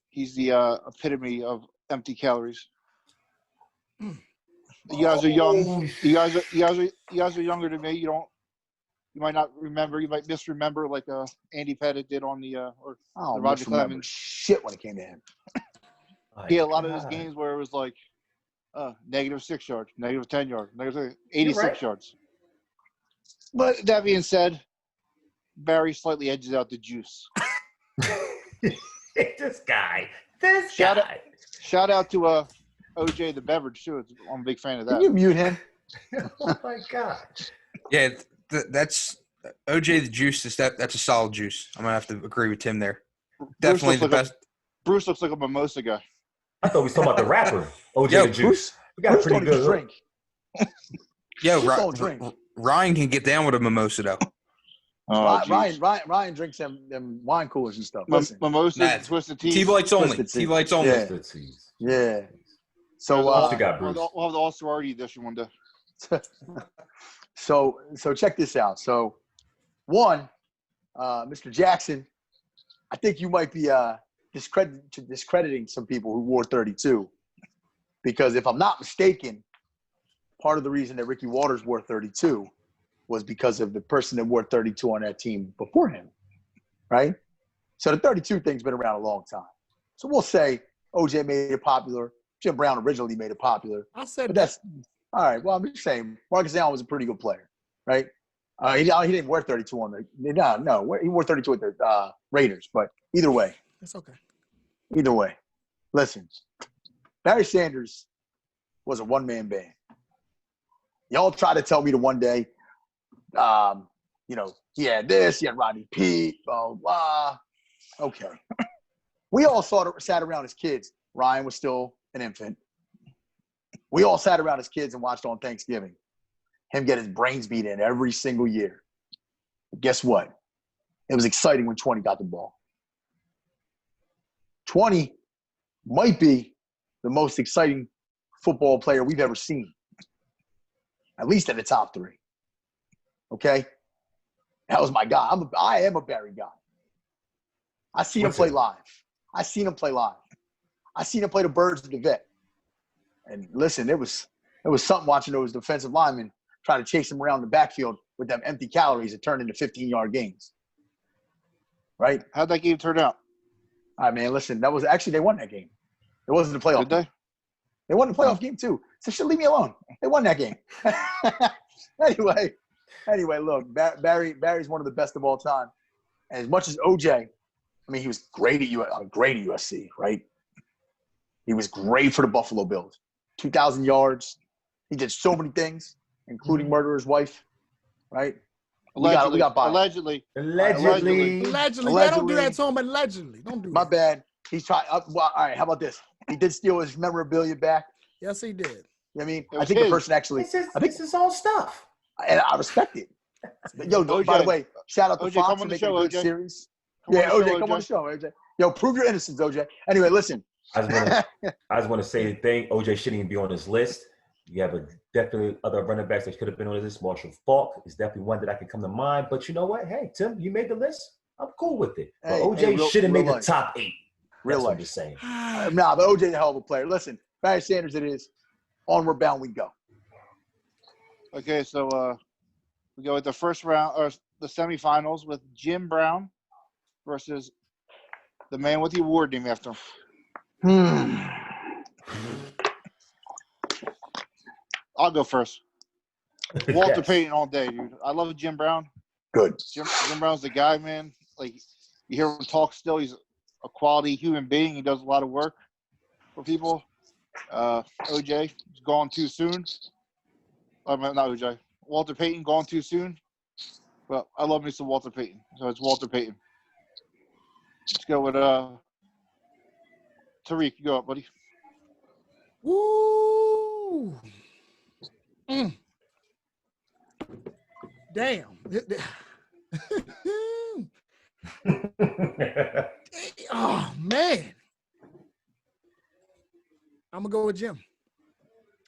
Speaker 6: He's the epitome of empty calories. You guys are young. You guys are younger than me. You might not remember. You might misremember like Andy Pettit did on the or the Roger Clemens
Speaker 8: shit when it came to him.
Speaker 6: He had a lot of his games where it was like -6 yards, -10 yards, -86 yards. But that being said, Barry slightly edges out the juice.
Speaker 7: This guy.
Speaker 6: Shout out to OJ the beverage too. I'm a big fan of that.
Speaker 8: Can you mute him?
Speaker 7: Oh my God.
Speaker 9: Yeah, that's OJ the juice. That's a solid juice. I'm gonna have to agree with Tim there. Definitely the best.
Speaker 6: Bruce looks like a mimosa guy.
Speaker 7: I thought we was talking about the rapper, OJ the Juice. We got
Speaker 8: Bruce
Speaker 7: a pretty
Speaker 8: don't even
Speaker 7: good
Speaker 8: drink.
Speaker 9: Yo,
Speaker 8: Bruce don't drink.
Speaker 9: Ryan can get down with a mimosa though.
Speaker 8: Ryan drinks them wine coolers and stuff. Listen,
Speaker 6: Mimosa, twisted tea.
Speaker 9: Tea lights only.
Speaker 8: Twisted tea.
Speaker 9: Tea lights only.
Speaker 8: Yeah. Yeah. So
Speaker 7: What you got, Bruce?
Speaker 6: We'll have the all sorority edition one day.
Speaker 8: So check this out. So one, Mr. Jackson, I think you might be discrediting some people who wore 32, because if I'm not mistaken, part of the reason that Ricky Waters wore 32 was because of the person that wore 32 on that team before him, right? So the 32 thing's been around a long time. So we'll say OJ made it popular. Jim Brown originally made it popular.
Speaker 5: I said
Speaker 8: but that's all right. Well, I'm just saying Marcus Allen was a pretty good player, right? He didn't wear 32 on the he wore 32 at the Raiders. But either way,
Speaker 5: it's okay.
Speaker 8: Either way, listen, Barry Sanders was a one-man band. Y'all try to tell me the one day, he had this, he had Rodney Peete, blah, blah. Okay. We all sat around as kids. Ryan was still an infant. We all sat around as kids and watched on Thanksgiving him get his brains beat in every single year. But guess what? It was exciting when 20 got the ball. 20 might be the most exciting football player we've ever seen, at least in the top three. Okay? That was my guy. I am a Barry guy. I seen him play live. I seen him play the Birds at the Vet. And listen, it was something watching those defensive linemen try to chase him around the backfield with them empty calories that turned into 15-yard gains. Right?
Speaker 6: How'd that game turn out?
Speaker 8: All right, man, listen, that was actually they won that game. It wasn't a playoff.
Speaker 6: Did they?
Speaker 8: They won the playoff game too. So shit, leave me alone. They won that game. Anyway, look, Barry's one of the best of all time. And as much as OJ, I mean, he was great at USC, right? He was great for the Buffalo Bills. 2,000 yards. He did so many things, including murder his wife, right?
Speaker 6: Allegedly.
Speaker 5: Yeah, don't do that to him. Allegedly. Don't do that.
Speaker 8: My bad. He's trying. All right, how about this? He did steal his memorabilia back.
Speaker 5: Yes, he did.
Speaker 8: You know what I mean? I think the person actually.
Speaker 7: It's his own stuff.
Speaker 8: And I respect it. Yo,
Speaker 6: OJ,
Speaker 8: by the way, shout out to
Speaker 6: OJ,
Speaker 8: Fox
Speaker 6: come
Speaker 8: for
Speaker 6: on the
Speaker 8: making
Speaker 6: show,
Speaker 8: a good
Speaker 6: OJ.
Speaker 8: series.
Speaker 6: Come
Speaker 8: Come on the show, OJ. Yo, prove your innocence, OJ. Anyway, listen.
Speaker 7: I just want to say the thing. OJ shouldn't even be on this list. You have definitely other running backs that could have been on this. Marshall Faulk is definitely one that I can come to mind. But you know what? Hey, Tim, you made the list. I'm cool with it. But OJ should have made the top 8. That's what I'm just saying.
Speaker 8: Nah, but OJ's a hell of a player. Listen, Barry Sanders it is. Onward bound we go.
Speaker 6: Okay, so we go with the first round or the semifinals with Jim Brown versus the man with the award named after him. I'll go first. Walter Payton all day, dude. I love Jim Brown.
Speaker 8: Good.
Speaker 6: Jim Brown's the guy, man. Like, you hear him talk still. He's a quality human being. He does a lot of work for people. OJ is gone too soon. Not OJ. Walter Payton gone too soon. But I love me some Walter Payton. So it's Walter Payton. Let's go with Tariq. You go up, buddy.
Speaker 5: Woo! Damn. Oh, man. I'm going to go with Jim.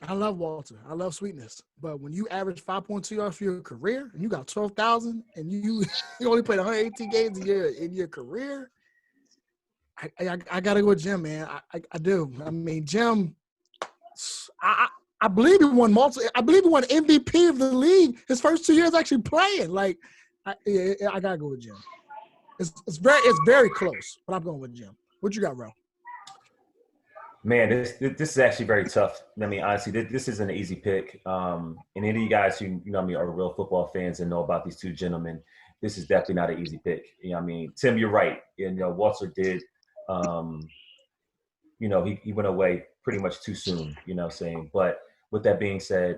Speaker 5: I love Walter. I love sweetness. But when you average 5.2 yards for your career and you got 12,000 and you only played 118 games in your career, I got to go with Jim, man. I do. I mean, Jim, I believe he won I believe he won MVP of the league his first 2 years actually playing. Like, I got to go with Jim. It's very close, but I'm going with Jim. What you got, Ro?
Speaker 7: Man, this is actually very tough. I mean, honestly, this isn't an easy pick. And any of you guys who are real football fans and know about these two gentlemen, this is definitely not an easy pick. You know what I mean? Tim, you're right. And Walter did. He went away pretty much too soon. You know what I'm saying? But with that being said,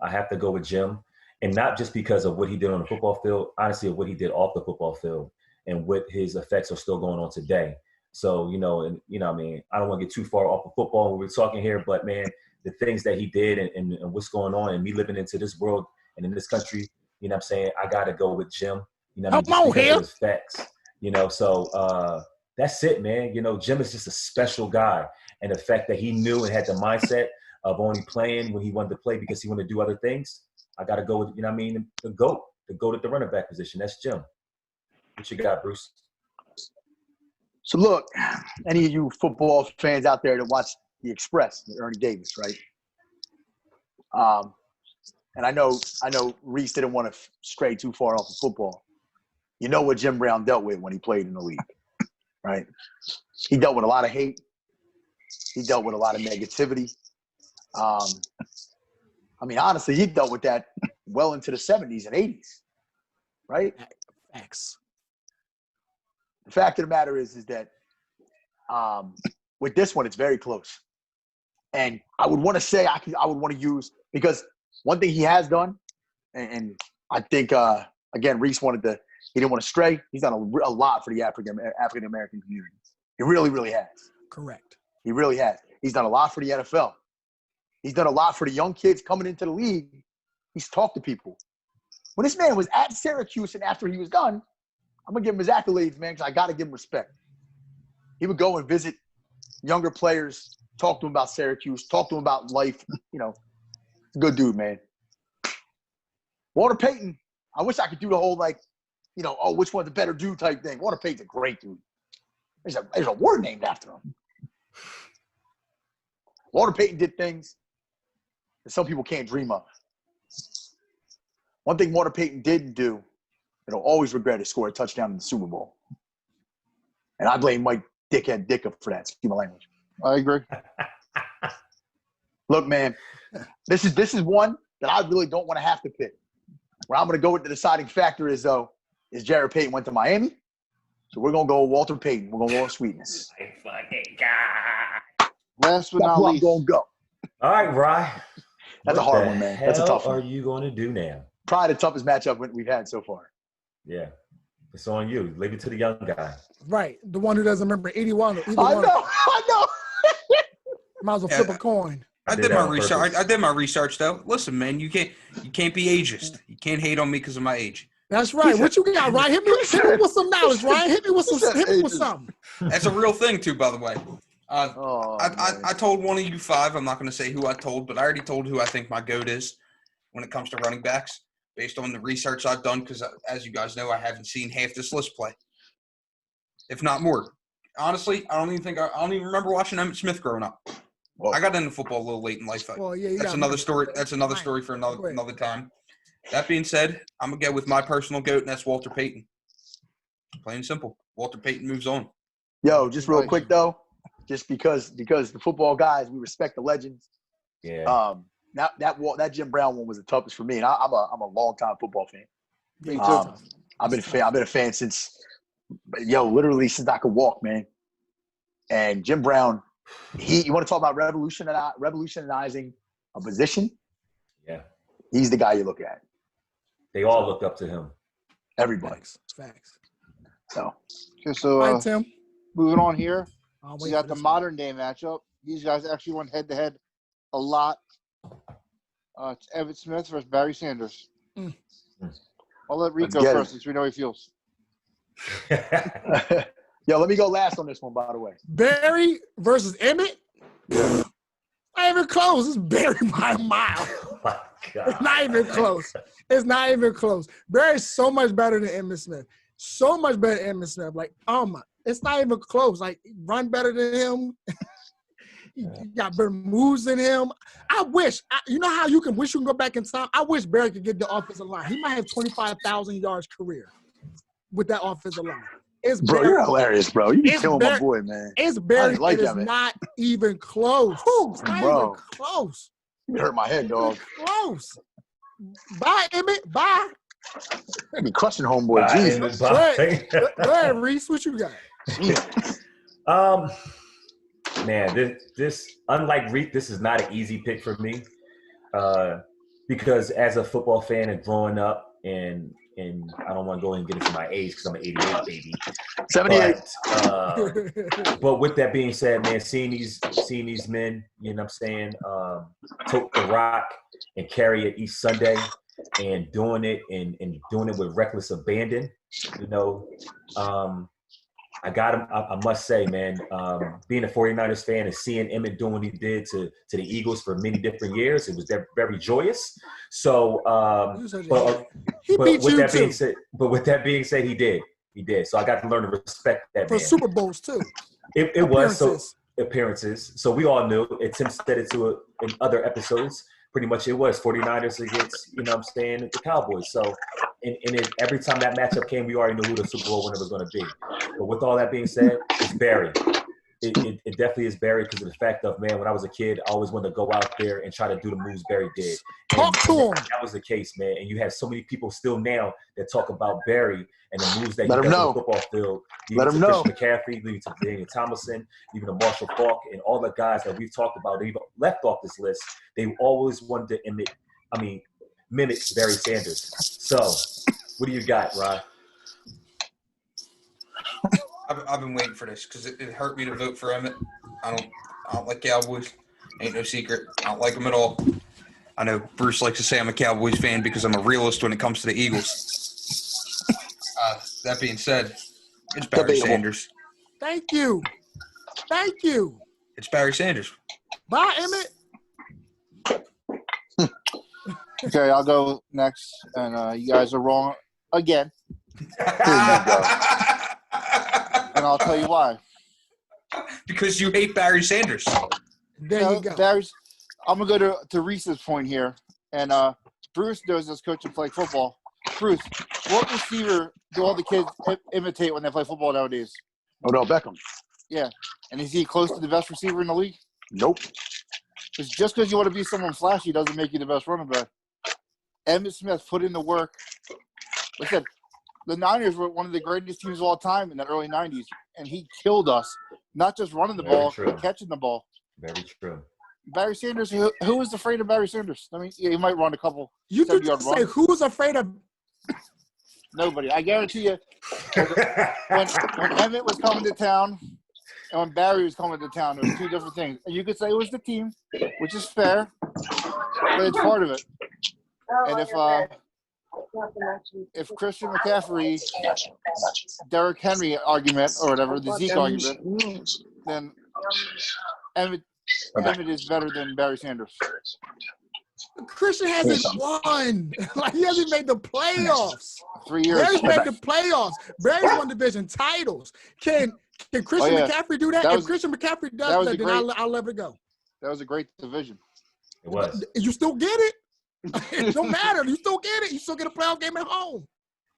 Speaker 7: I have to go with Jim, and not just because of what he did on the football field. Honestly, of what he did off the football field and what his effects are still going on today. So, I don't want to get too far off of football when we're talking here, but man, the things that he did and what's going on and me living into this world and in this country, you know what I'm saying? I got to go with Jim, just because of his effects, so that's it, man. Jim is just a special guy, and the fact that he knew and had the mindset of only playing when he wanted to play because he wanted to do other things. I got to go with, the GOAT at the running back position. That's Jim. What you got, Bruce?
Speaker 8: So look, any of you football fans out there that watch The Express, Ernie Davis, right? And I know Reese didn't want to stray too far off of football. You know what Jim Brown dealt with when he played in the league, right? He dealt with a lot of hate. He dealt with a lot of negativity. Honestly, he dealt with that well into the 70s and 80s, right?
Speaker 5: Facts.
Speaker 8: The fact of the matter is that with this one, it's very close. And I would want to say I would want to use – because one thing he has done, and I think, again, Reese he didn't want to stray. He's done a lot for the African-American community. He really, really has.
Speaker 5: Correct.
Speaker 8: He really has. He's done a lot for the NFL. He's done a lot for the young kids coming into the league. He's talked to people. When this man was at Syracuse and after he was done, I'm going to give him his accolades, man, because I got to give him respect. He would go and visit younger players, talk to them about Syracuse, talk to them about life. Good dude, man. Walter Payton, I wish I could do the whole, which one's a better dude type thing. Walter Payton's a great dude. There's a word named after him. Walter Payton did things that some people can't dream of. One thing Walter Payton didn't do, that I'll always regret, is score a touchdown in the Super Bowl. And I blame Mike Dickhead Dicker for that. Excuse my language.
Speaker 6: I agree.
Speaker 8: Look, man, this is one that I really don't want to have to pick. Where I'm going to go with the deciding factor is Jared Payton went to Miami. So we're going to go with Walter Payton. We're going to go with sweetness.
Speaker 7: Fucking God.
Speaker 6: Last but
Speaker 8: That's
Speaker 6: not
Speaker 8: where I'm
Speaker 6: least.
Speaker 8: going to go.
Speaker 7: All right, Rye.
Speaker 8: That's a hard one, man. That's a tough one.
Speaker 7: What are you going to do now?
Speaker 8: Probably the toughest matchup we've had so far.
Speaker 7: Yeah. It's on you. Leave it to the young guy.
Speaker 5: Right. The one who doesn't remember 81.
Speaker 8: I know.
Speaker 5: Might as well flip a coin.
Speaker 9: I did my research. I did my research, though. Listen, man, you can't be ageist. You can't hate on me because of my age.
Speaker 5: That's right. What you got, Ryan? Hit me with some knowledge, Ryan. Hit me with something.
Speaker 9: That's a real thing, too, by the way.
Speaker 8: I
Speaker 9: I told one of you five. I'm not going to say who I told, but I already told who I think my GOAT is when it comes to running backs, based on the research I've done, because, as you guys know, I haven't seen half this list play, if not more. Honestly, I don't even remember watching Emmitt Smith growing up. I got into football a little late in life.
Speaker 5: Well, yeah,
Speaker 9: that's another story. That's another story for another time. That being said, I'm going to go with my personal GOAT, and that's Walter Payton. Plain and simple. Walter Payton moves on.
Speaker 8: Yo, just real quick, though, just because the football guys, we respect the legends.
Speaker 7: Yeah.
Speaker 8: That Jim Brown one was the toughest for me, and I'm a longtime football fan.
Speaker 5: Me too.
Speaker 8: I've been a fan since literally since I could walk, man. And Jim Brown You want to talk about revolutionizing a position?
Speaker 7: Yeah.
Speaker 8: He's the guy you look at.
Speaker 7: They all looked up to him.
Speaker 8: Everybody.
Speaker 5: Facts.
Speaker 8: So.
Speaker 6: Okay, so
Speaker 5: All right, Tim.
Speaker 6: moving on here,
Speaker 5: I'll
Speaker 6: we
Speaker 5: wait
Speaker 6: got
Speaker 5: for
Speaker 6: the
Speaker 5: this
Speaker 6: modern day matchup. These guys actually went head to head a lot. It's Evan Smith versus Barry Sanders.
Speaker 5: Mm.
Speaker 6: I'll let Rico
Speaker 8: Let's get
Speaker 6: first
Speaker 8: it.
Speaker 6: since we know how he feels.
Speaker 8: Yo, let me go last on this one, by the way.
Speaker 5: Barry versus Emmett? Not even close. It's Barry by a mile.
Speaker 7: Oh my God.
Speaker 5: It's not even close. It's not even close. Barry's so much better than Emmitt Smith. So much better than Emmitt Smith. Like, oh my, it's not even close. Like, run better than him. He got better moves than him. I wish, you know how you can wish you can go back in time? I wish Barry could get the offensive line. He might have 25,000 yards career with that offensive line. It's
Speaker 8: Bro,
Speaker 5: Barry.
Speaker 8: you're hilarious, bro. You be
Speaker 5: It's
Speaker 8: killing
Speaker 5: Barry.
Speaker 8: my boy, man.
Speaker 5: It's Barry.
Speaker 8: like
Speaker 5: It is
Speaker 8: Emmett.
Speaker 5: not even close. It's not
Speaker 8: Bro.
Speaker 5: even close.
Speaker 8: You hurt my head, dog.
Speaker 5: Close. Bye, Emmett. Bye.
Speaker 8: You be crushing homeboy.
Speaker 7: Bye,
Speaker 8: Jesus.
Speaker 7: Emmett, bye.
Speaker 5: Go ahead, Reese. What you got?
Speaker 7: Man, this unlike Reek, this is not an easy pick for me, because as a football fan and growing up, and I don't want to go and get into my age because I'm an '88 baby.
Speaker 8: 78.
Speaker 7: But with that being said, man, seeing these men, you know what I'm saying, tote the rock and carry it each Sunday, and doing it with reckless abandon, you know. I got him. I must say, man, being a 49ers fan and seeing Emmett doing what he did to the Eagles for many different years, it was very joyous. So, but with that being said, he did. So I got to learn to respect that
Speaker 5: For
Speaker 7: man.
Speaker 5: Super Bowls too.
Speaker 7: It was so appearances. So we all knew. And Tim said it in other episodes. Pretty much it was 49ers against, you know what I'm saying, the Cowboys. So every time that matchup came, we already knew who the Super Bowl winner was going to be. But with all that being said, it's Barry. It definitely is Barry because of the fact of, man, when I was a kid, I always wanted to go out there and try to do the moves Barry did.
Speaker 5: Talk to him.
Speaker 7: That was the case, man. And you have so many people still now that talk about Barry and the moves that he
Speaker 8: Let
Speaker 7: does
Speaker 8: him
Speaker 7: on
Speaker 8: know.
Speaker 7: the football field.
Speaker 8: Let him know.
Speaker 7: Christian McCaffrey, leading to Daniel Tomlinson, even to Marshall Faulk, and all the guys that we've talked about, even left off this list, they always wanted to mimic Barry Sanders. So, what do you got, Rod?
Speaker 9: I've been waiting for this because it hurt me to vote for Emmett. I don't like Cowboys. Ain't no secret. I don't like them at all. I know Bruce likes to say I'm a Cowboys fan because I'm a realist when it comes to the Eagles. That being said, it's Barry
Speaker 8: Debatable.
Speaker 9: Sanders.
Speaker 5: Thank you.
Speaker 9: It's Barry Sanders.
Speaker 5: Bye, Emmett.
Speaker 6: Okay, I'll go next, and you guys are wrong again, and I'll tell you why.
Speaker 9: Because you hate Barry Sanders.
Speaker 5: There you go.
Speaker 6: I'm gonna go to Reese's point here, and Bruce knows this coach and play football. Bruce, what receiver do all the kids imitate when they play football nowadays?
Speaker 8: Odell Beckham.
Speaker 6: Yeah, and is he close to the best receiver in the league?
Speaker 8: Nope.
Speaker 6: It's just because you want to be someone flashy doesn't make you the best running back. Emmitt Smith put in the work. Like I said, the Niners were one of the greatest teams of all time in the early 90s, and he killed us, not just running the ball, but catching the ball.
Speaker 7: Very true.
Speaker 6: Barry Sanders, who is afraid of Barry Sanders? I mean, yeah, he might run a couple.
Speaker 5: You could
Speaker 6: 70-yard
Speaker 5: say
Speaker 6: runs.
Speaker 5: who's afraid of
Speaker 6: Nobody. I guarantee you, when Emmett was coming to town and when Barry was coming to town, there was two different things. And you could say it was the team, which is fair, but it's part of it. And if Christian McCaffrey, Derrick Henry argument or whatever, the Zeke argument, then Emmett is better than Barry Sanders.
Speaker 5: Christian hasn't won. Like, he hasn't made the playoffs.
Speaker 6: 3 years.
Speaker 5: Barry's made the playoffs. Barry's won division titles. Can Christian McCaffrey do that? If Christian McCaffrey does that, then I'll let it go.
Speaker 6: That was a great division.
Speaker 7: It was.
Speaker 5: You still get it. It don't matter. You still get it. You still get a playoff game at home.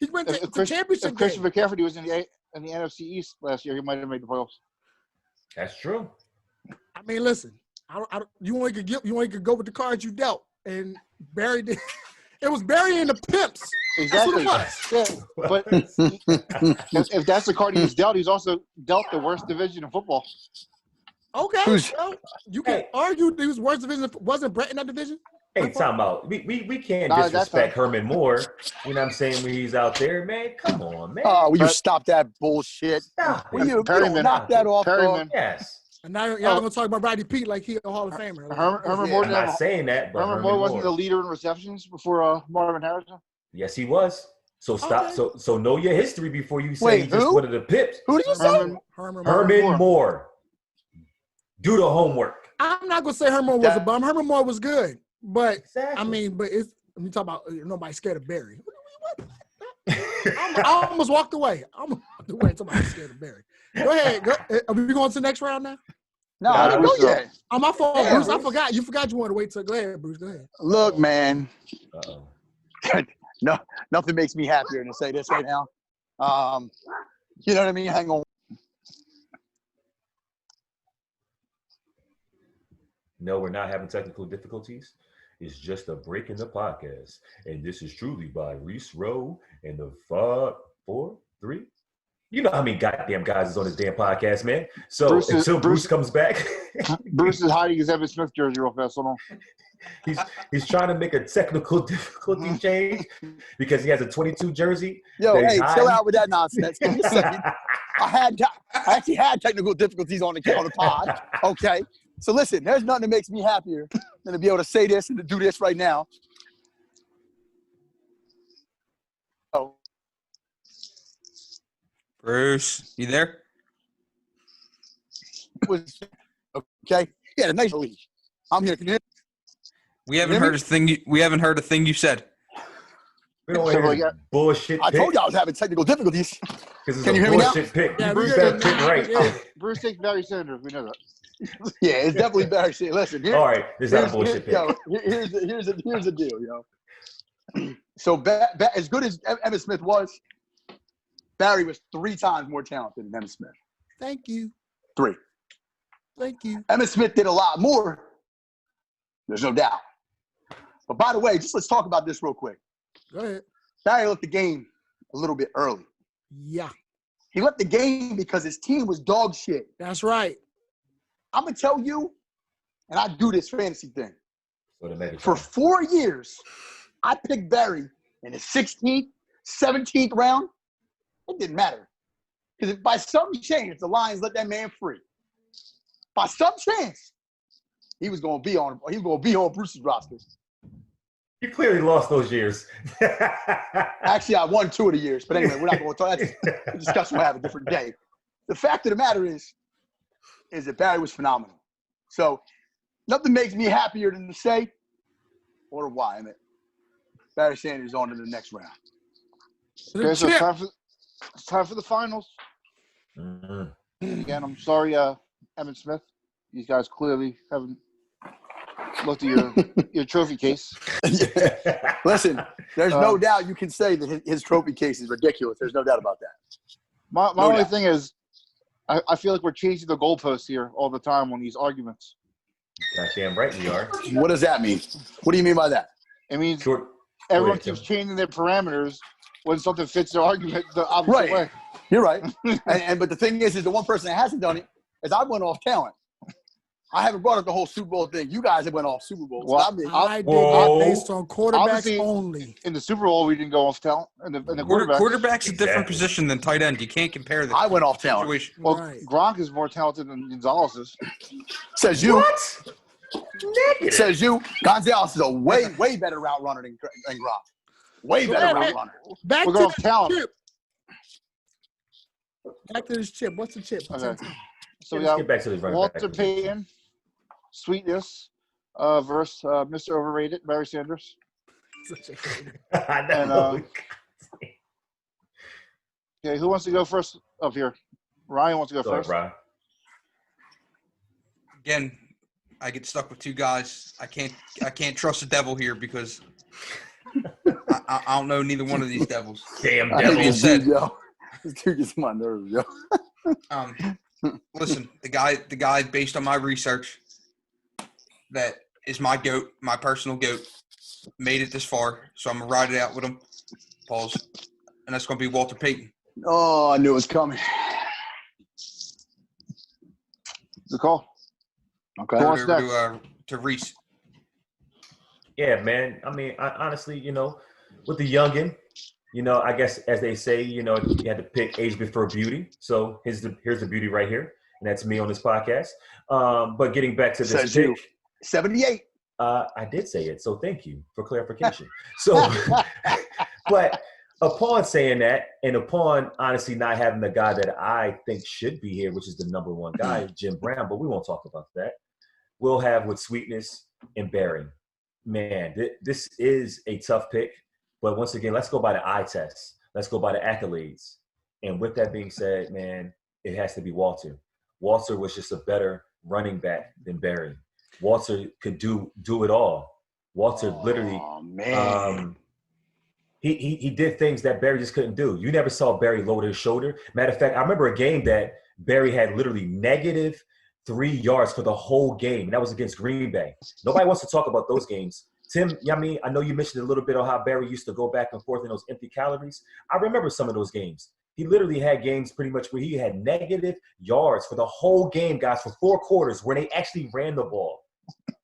Speaker 5: He went to championship
Speaker 6: If Christian McCaffrey was in the NFC East last year, he might have made the playoffs.
Speaker 7: That's true.
Speaker 5: I mean, listen. You only could go with the cards you dealt, and Barry did. It was Barry and the Pimps.
Speaker 6: Exactly.
Speaker 5: That's what it was.
Speaker 6: Yeah, but if that's the card he's dealt, he's also dealt the worst division in football.
Speaker 5: Okay,
Speaker 8: Who's-
Speaker 5: well, you can
Speaker 7: Hey.
Speaker 5: argue he was worst division. Wasn't Brett in that division?
Speaker 7: Hey, time out. We can't
Speaker 6: Not at that
Speaker 7: disrespect
Speaker 6: time.
Speaker 7: Herman Moore. You know what I'm saying? When he's out there, man. Come on, man.
Speaker 8: Oh, will you
Speaker 6: But-
Speaker 8: stop that bullshit?
Speaker 7: Stop
Speaker 8: Will
Speaker 7: it.
Speaker 8: you
Speaker 6: Perryman.
Speaker 8: knock that off, dog?
Speaker 6: Perryman.
Speaker 7: Yes.
Speaker 5: And now y'all gonna talk about Rodney Pete like he a Hall of Famer.
Speaker 6: Herman
Speaker 8: Yeah.
Speaker 6: Moore
Speaker 7: I'm
Speaker 6: didn't have
Speaker 7: not saying that, but
Speaker 6: Herman
Speaker 7: Herman
Speaker 6: Moore wasn't the
Speaker 7: Moore.
Speaker 6: leader in receptions before Marvin Harrison.
Speaker 7: Yes, he was. So stop.
Speaker 5: Okay.
Speaker 7: So know your history before you say
Speaker 8: Wait,
Speaker 7: just
Speaker 8: who?
Speaker 7: one of the pips.
Speaker 8: Who did you say?
Speaker 7: Herman Moore. Do the homework.
Speaker 5: I'm not gonna say Herman Moore was a bum. Herman Moore was good, but
Speaker 7: Exactly.
Speaker 5: I mean, but it's we talk about nobody scared of Barry. What? I almost walked away. I almost walked away until somebody scared of Barry. Go ahead. Are we going to the next round now?
Speaker 8: No,
Speaker 7: Nah,
Speaker 8: I didn't know
Speaker 6: Bruce,
Speaker 8: yet.
Speaker 5: Oh, my fault,
Speaker 8: Yeah,
Speaker 5: Bruce. I
Speaker 8: Bruce.
Speaker 5: forgot. You forgot you wanted to wait till. Go ahead, Bruce. Go ahead.
Speaker 8: Look, man.
Speaker 7: Uh-oh.
Speaker 8: No, nothing makes me happier than to say this right now. You know what I mean? Hang on.
Speaker 7: No, we're not having technical difficulties. It's just a break in the podcast. And this is truly by Reese Rowe and the 543. You know how many goddamn guys is on this damn podcast, man. So until Bruce comes back.
Speaker 6: Bruce is hiding his Evan Smith jersey real fast. Hold on.
Speaker 7: He's trying to make a technical difficulty change because he has a 22 jersey.
Speaker 8: Yo,
Speaker 7: that he's
Speaker 8: hey, chill
Speaker 7: hiding.
Speaker 8: out with that nonsense. Give me a second. I actually had technical difficulties on the pod. Okay. So listen, there's nothing that makes me happier than to be able to say this and to do this right now. Oh,
Speaker 9: Bruce, you there?
Speaker 8: it was okay. Yeah, the nice leash. I'm here. Can you hear?
Speaker 9: We haven't
Speaker 8: Hear me?
Speaker 9: heard a thing. We haven't heard a thing you said.
Speaker 7: We don't
Speaker 6: So,
Speaker 7: want to hear bullshit
Speaker 8: I
Speaker 7: pick
Speaker 8: told you I was having technical difficulties.
Speaker 7: because it's
Speaker 8: Can
Speaker 7: a
Speaker 8: you hear me now?
Speaker 7: bullshit pick.
Speaker 5: Yeah,
Speaker 7: Bruce
Speaker 5: we
Speaker 7: better
Speaker 5: good
Speaker 7: pick
Speaker 5: now.
Speaker 7: right.
Speaker 5: Yeah.
Speaker 6: Bruce takes Barry Sanders. We know that.
Speaker 8: Yeah, it's definitely Barry. Listen, here,
Speaker 7: All right, this is not a bullshit pick.
Speaker 8: Yo, here's the deal, yo. So as good as Emmitt Smith was, Barry was 3 times more talented than Emmitt Smith.
Speaker 5: Thank you.
Speaker 8: 3.
Speaker 5: Thank you.
Speaker 8: Emmitt Smith did a lot more. There's no doubt. But by the way, just let's talk about this real quick.
Speaker 5: Go ahead.
Speaker 8: Barry left the game a little bit early.
Speaker 5: Yeah,
Speaker 8: He left the game because his team was dog shit.
Speaker 5: that's right.
Speaker 8: I'm going to tell you, and I do this fantasy thing.
Speaker 7: So the Megatron.
Speaker 8: For 4 years, I picked Barry in the 16th, 17th round. It didn't matter. Because if by some chance the Lions let that man free, by some chance, he was going to be on Bruce's roster.
Speaker 7: You clearly lost those years.
Speaker 8: Actually, I won 2 of the years. But anyway, we're not going to talk. That's a discussion we'll have a different day. The fact of the matter is that Barry was phenomenal. So nothing makes me happier than to say, or why, Barry Sanders on to the next round.
Speaker 6: Okay, so
Speaker 5: Chip.
Speaker 6: it's time for the finals.
Speaker 7: Mhm.
Speaker 6: Again, I'm sorry, Emmitt Smith. These guys clearly haven't looked at your trophy case.
Speaker 8: Listen, there's no doubt you can say that his trophy case is ridiculous. There's no doubt about that.
Speaker 6: My
Speaker 8: No
Speaker 6: only
Speaker 8: doubt.
Speaker 6: thing is, I feel like we're changing the goalposts here all the time on these arguments.
Speaker 7: Goddamn right we are.
Speaker 8: What does that mean? What do you mean by that?
Speaker 6: It means
Speaker 7: Short.
Speaker 6: everyone
Speaker 7: Go ahead,
Speaker 6: keeps changing their parameters when something fits their argument the opposite
Speaker 8: Right.
Speaker 6: way.
Speaker 8: You're right. But the thing is the one person that hasn't done it is I went off talent. I haven't brought up the whole Super Bowl thing. You guys have went off Super Bowl.
Speaker 6: Well,
Speaker 5: I did
Speaker 7: Whoa.
Speaker 5: that based on quarterbacks
Speaker 6: Obviously-
Speaker 5: only.
Speaker 6: In the Super Bowl, we didn't go off talent. And the quarterback.
Speaker 9: Quarterback's a different
Speaker 7: Exactly.
Speaker 9: position than tight end. You can't compare the
Speaker 8: I went off talent.
Speaker 9: situation.
Speaker 6: Well,
Speaker 5: Right.
Speaker 6: Gronk is more talented than Gonzalez is.
Speaker 8: Says you.
Speaker 7: What? Negative.
Speaker 8: Says you. Gonzalez is a way better route runner than Gronk. Way better route runner.
Speaker 5: Back
Speaker 6: We're
Speaker 5: to
Speaker 6: going off
Speaker 5: the
Speaker 6: talent.
Speaker 5: chip. Back to this chip. What's the chip?
Speaker 6: Okay. So we
Speaker 7: Let's
Speaker 6: got
Speaker 7: get back to this running
Speaker 6: Walter
Speaker 7: back.
Speaker 6: Payton, Sweetness, versus Mr. Overrated, Barry Sanders.
Speaker 7: I
Speaker 6: And,
Speaker 7: know.
Speaker 6: Okay, who wants to go first up here? Ryan wants to go
Speaker 7: Go ahead,
Speaker 6: first.
Speaker 7: Brian.
Speaker 9: Again, I get stuck with 2 guys. I can't trust the devil here because I don't know neither one of these devils.
Speaker 7: Damn
Speaker 8: I
Speaker 7: devil.
Speaker 8: think this
Speaker 9: said.
Speaker 8: dude, yo. This dude gets my nerves, yo.
Speaker 9: Listen, the guy based on my research that is my GOAT, my personal GOAT, made it this far, so I'm gonna ride it out with him. Pause. And that's gonna be Walter Payton.
Speaker 8: Oh, I knew it was coming.
Speaker 6: The call.
Speaker 8: Okay.
Speaker 6: Go
Speaker 9: Throw
Speaker 6: on,
Speaker 9: it over
Speaker 6: next.
Speaker 9: to Reese.
Speaker 7: Yeah, man. I mean, honestly, with the youngin, I guess as they say, you had to pick age before beauty. So here's the beauty right here, and that's me on this podcast. But getting back to this
Speaker 8: Says
Speaker 7: pick,
Speaker 8: you. 78.
Speaker 7: I did say it, so thank you for clarification. So, but upon saying that, and upon honestly not having the guy that I think should be here, which is the number one guy, Jim Brown, but we won't talk about that. We'll have with Sweetness and Barry. Man, this is a tough pick, but once again, let's go by the eye test. Let's go by the accolades. And with that being said, man, it has to be Walter. Walter was just a better running back than Barry. Walter could do it all. Walter literally,
Speaker 8: man.
Speaker 7: He did things that Barry just couldn't do. You never saw Barry lower his shoulder. Matter of fact, I remember a game that Barry had literally -3 yards for the whole game. And that was against Green Bay. Nobody wants to talk about those games. Tim, I know you mentioned a little bit on how Barry used to go back and forth in those empty calories. I remember some of those games. He literally had games pretty much where he had negative yards for the whole game, guys, for 4 quarters where they actually ran the ball.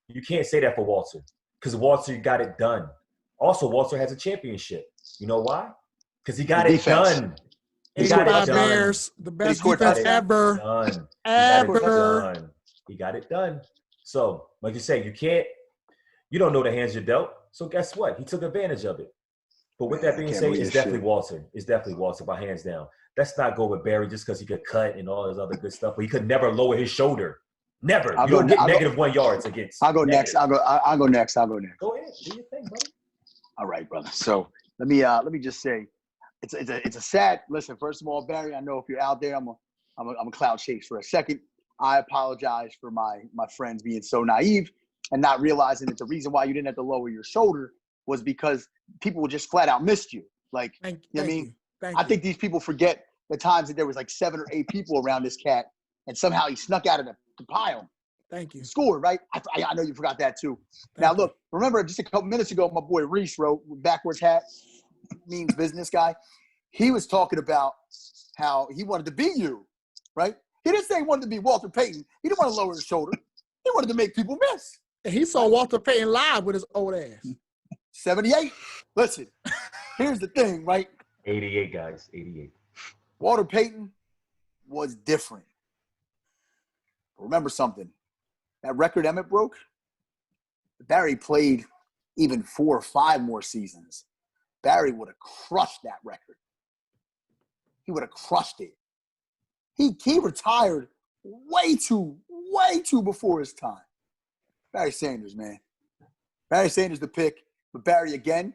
Speaker 7: You can't say that for Walter because Walter got it done. Also, Walter has a championship. You know why? Because he got it done.
Speaker 5: He got it done. Bears, the best defense ever.
Speaker 7: He got it done. So, like you say, you don't know the hands you're dealt. So guess what? He took advantage of it. But with that being said, it's definitely Walter. It's definitely Walter by hands down. Let's not go with Barry just because he could cut and all this other good stuff, but he could never lower his shoulder. Never. You don't get -1 yards against.
Speaker 8: I'll go next. I'll go next.
Speaker 7: Go ahead. Do your thing, buddy.
Speaker 8: All right, brother. So let me just say, it's a sad. Listen, first of all, Barry, I know if you're out there, I'm a cloud chase for a second. I apologize for my friends being so naive and not realizing that the reason why you didn't have to lower your shoulder was because people just flat out missed you. Like, I think these people forget the times that there was like 7 or 8 people around this cat, and somehow he snuck out of the pile.
Speaker 5: Thank you.
Speaker 8: Scored, right? I know you forgot that too. Now, look, remember just a couple minutes ago, my boy Reese wrote, backwards hat, means business guy. He was talking about how he wanted to be you, right? He didn't say he wanted to be Walter Payton. He didn't want to lower his shoulder. He wanted to make people miss.
Speaker 5: And he saw Walter Payton live with his old ass.
Speaker 8: 78. Listen, here's the thing, right?
Speaker 7: 88, guys. 88.
Speaker 8: Walter Payton was different. Remember something. That record Emmett broke, Barry played even 4 or 5 more seasons. Barry would have crushed that record. He would have crushed it. He retired way too before his time. Barry Sanders, man. Barry Sanders the pick. But Barry, again,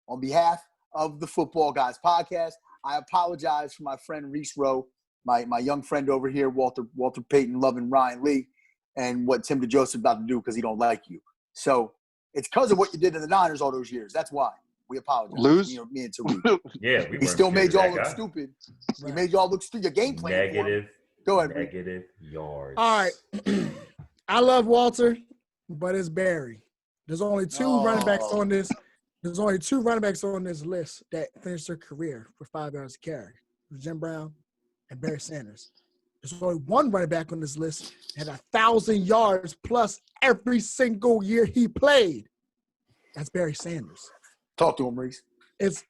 Speaker 8: on behalf of the Football Guys podcast, I apologize for my friend Reese Rowe, my young friend over here, Walter Payton, loving Ryan Lee, and what Tim DeJoseph about to do because he don't like you. So it's because of what you did in the Niners all those years. That's why. We apologize.
Speaker 6: Lose?
Speaker 8: Me and Tariq.
Speaker 7: Yeah,
Speaker 8: he still made y'all look stupid. He made y'all look stupid. Your game plan.
Speaker 7: Negative.
Speaker 8: Go ahead.
Speaker 7: Negative yards.
Speaker 5: All right. I love Walter, but it's Barry. There's only 2 running backs on this. There's only 2 running backs on this list that finished their career for 5 yards a carry. Jim Brown and Barry Sanders. There's only 1 running back on this list that had 1,000 yards plus every single year he played. That's Barry Sanders.
Speaker 8: Talk to him, Reese.
Speaker 5: It's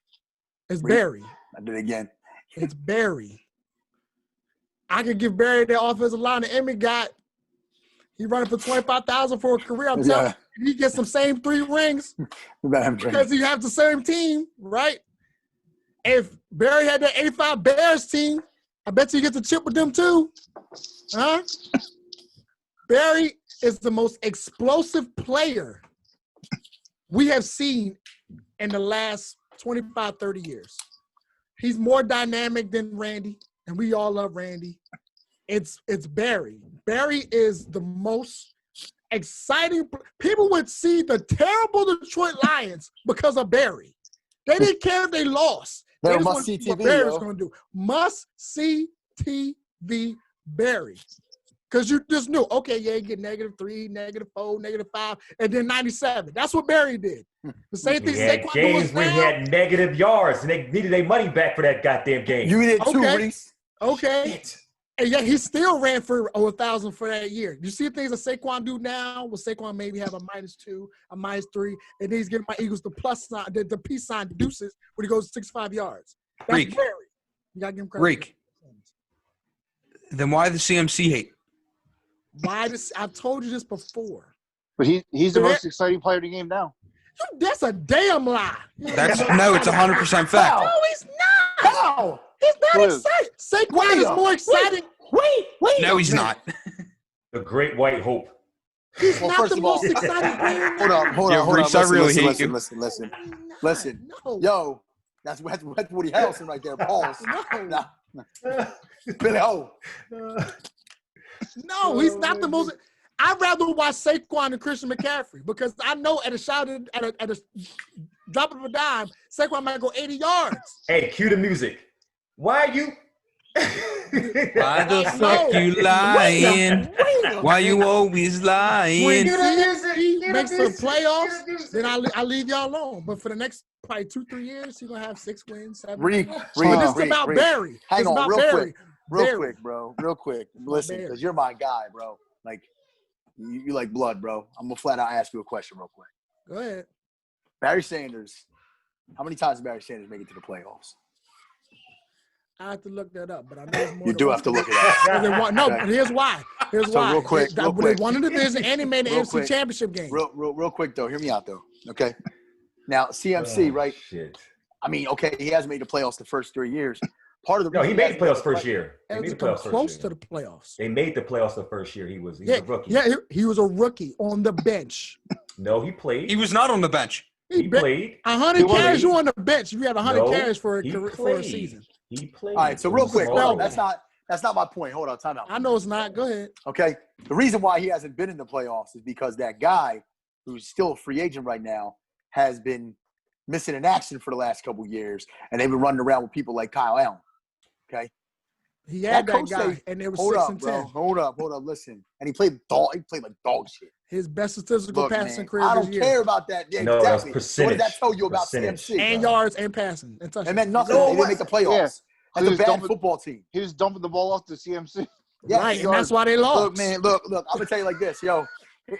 Speaker 5: Barry.
Speaker 8: I did it again.
Speaker 5: It's Barry. I could give Barry the offensive line that Emmy got. He running for 25,000 for a career. I'm telling you, he gets some same 3 rings because he has the same team, right? If Barry had that 85 Bears team, I bet you get to chip with them too. Huh? Barry is the most explosive player we have seen in the last 25, 30 years. He's more dynamic than Randy, and we all love Randy. It's Barry. Barry is the most exciting. People would see the terrible Detroit Lions because of Barry. They didn't care if they lost.
Speaker 8: They must see TV.
Speaker 5: What Barry's going to do. Must see TV Barry. Because you just knew, okay, yeah, you get -3, -4, -5, and then 97. That's what Barry did. The same thing.
Speaker 7: He had games where he had negative yards, and they needed their money back for that goddamn game.
Speaker 8: You did too, Reese.
Speaker 5: Okay. And yet he still ran for 1,000 for that year. You see things that Saquon do now? Will Saquon maybe have a -2, a -3, and then he's giving my Eagles the plus sign, the peace sign deuces when he goes 65 yards. That's
Speaker 9: Reek.
Speaker 5: Barry. You got to give him credit.
Speaker 9: Reek. Then why the CMC hate?
Speaker 5: Why this? I've told you this before.
Speaker 6: But he's the most exciting player in the game now.
Speaker 5: That's a damn lie.
Speaker 9: That's no, it's 100% fact.
Speaker 5: No, he's not.
Speaker 8: How?
Speaker 5: He's not
Speaker 6: Who is?
Speaker 5: exciting. Saquon is more exciting.
Speaker 8: Wait.
Speaker 9: No, he's not.
Speaker 7: The Great White Hope.
Speaker 5: He's
Speaker 8: Well,
Speaker 5: not
Speaker 8: first
Speaker 5: the
Speaker 8: of all-
Speaker 5: most exciting player.
Speaker 8: Hold on.
Speaker 9: Yeah, Reese, I really hate you.
Speaker 8: Listen.
Speaker 5: No.
Speaker 8: Yo, that's Woody Harrelson right there. Pause.
Speaker 5: No.
Speaker 8: Billy O.
Speaker 5: No, he's not the most. I'd rather watch Saquon than Christian McCaffrey because I know at a drop of a dime, Saquon might go 80 yards.
Speaker 7: Hey, cue the music. Why are you?
Speaker 9: Why the fuck you lying? Why you always lying?
Speaker 5: When he makes the playoffs, then I leave y'all alone. But for the next probably 2-3 years, he's gonna have 6 wins, 7
Speaker 8: Reek,
Speaker 5: wins.
Speaker 8: Reek,
Speaker 5: But this is
Speaker 8: Reek,
Speaker 5: about
Speaker 8: Reek.
Speaker 5: Barry.
Speaker 8: Hang
Speaker 5: It's
Speaker 8: on,
Speaker 5: about
Speaker 8: real
Speaker 5: Barry.
Speaker 8: quick, bro. Real quick. Listen,
Speaker 5: Barry.
Speaker 8: because you're my guy, bro. Like, you like blood, bro. I'm gonna flat out ask you a question real quick.
Speaker 5: Go ahead.
Speaker 8: Barry Sanders. How many times did Barry Sanders make it to the playoffs?
Speaker 5: I have to look that up, but I know it's more.
Speaker 8: You
Speaker 5: than
Speaker 8: do
Speaker 5: one.
Speaker 8: have to look it up.
Speaker 5: No,
Speaker 8: Okay.
Speaker 5: but here's why. Here's
Speaker 8: So
Speaker 5: why.
Speaker 8: real quick,
Speaker 5: They won the division and he made the
Speaker 8: Real
Speaker 5: AFC
Speaker 8: quick.
Speaker 5: Championship game.
Speaker 8: Real quick though. Hear me out though. Okay. Now CMC, right?
Speaker 7: Shit.
Speaker 8: I mean, okay, he hasn't made the playoffs the first 3 years. Part of the
Speaker 7: No, he
Speaker 8: reason
Speaker 7: made the
Speaker 8: hasn't
Speaker 7: playoffs first year. They
Speaker 5: And
Speaker 7: made
Speaker 5: to
Speaker 7: the
Speaker 5: come
Speaker 7: playoffs
Speaker 5: close
Speaker 7: first
Speaker 5: to
Speaker 7: year.
Speaker 5: the playoffs.
Speaker 7: They made the playoffs the first year. He was a rookie.
Speaker 5: He was a rookie on the bench.
Speaker 7: No, he played.
Speaker 9: He was not on the bench.
Speaker 7: He played.
Speaker 5: 100
Speaker 7: He
Speaker 5: carries
Speaker 7: played.
Speaker 5: you on the bench. If you had 100
Speaker 7: No,
Speaker 5: carries for
Speaker 7: he
Speaker 5: a
Speaker 7: played.
Speaker 5: season.
Speaker 7: He played.
Speaker 8: All right, so real quick, hold on.
Speaker 5: Small.
Speaker 8: That's not my point. Hold on, time out.
Speaker 5: I know it's not. Go ahead.
Speaker 8: Okay. The reason why he hasn't been in the playoffs is because that guy, who's still a free agent right now, has been missing in action for the last couple of years, and they've been running around with people like Kyle Allen. Okay.
Speaker 5: He had that
Speaker 8: coach
Speaker 5: guy,
Speaker 8: say,
Speaker 5: and it was
Speaker 8: hold
Speaker 5: 6
Speaker 8: up,
Speaker 5: and
Speaker 8: bro.
Speaker 5: 10.
Speaker 8: Hold up. Listen, and he played like dog shit.
Speaker 5: His best statistical
Speaker 8: Look,
Speaker 5: passing
Speaker 8: man,
Speaker 5: career
Speaker 8: I
Speaker 5: this
Speaker 8: don't
Speaker 5: year.
Speaker 8: care about that. Yeah,
Speaker 7: No, that's
Speaker 8: exactly. So what
Speaker 7: percentage.
Speaker 8: does that tell you about
Speaker 7: Percentage.
Speaker 8: CMC?
Speaker 5: And yards and passing and touchdowns.
Speaker 8: It meant nothing.
Speaker 7: No,
Speaker 8: They didn't make the playoffs.
Speaker 6: Yeah.
Speaker 8: That's
Speaker 6: He
Speaker 8: a
Speaker 6: was
Speaker 8: bad
Speaker 6: dumping-
Speaker 8: football team.
Speaker 6: He was dumping the ball off to CMC.
Speaker 8: Yeah,
Speaker 5: Right, and that's why they lost.
Speaker 8: Look, man, look. I'm gonna tell you like this, yo.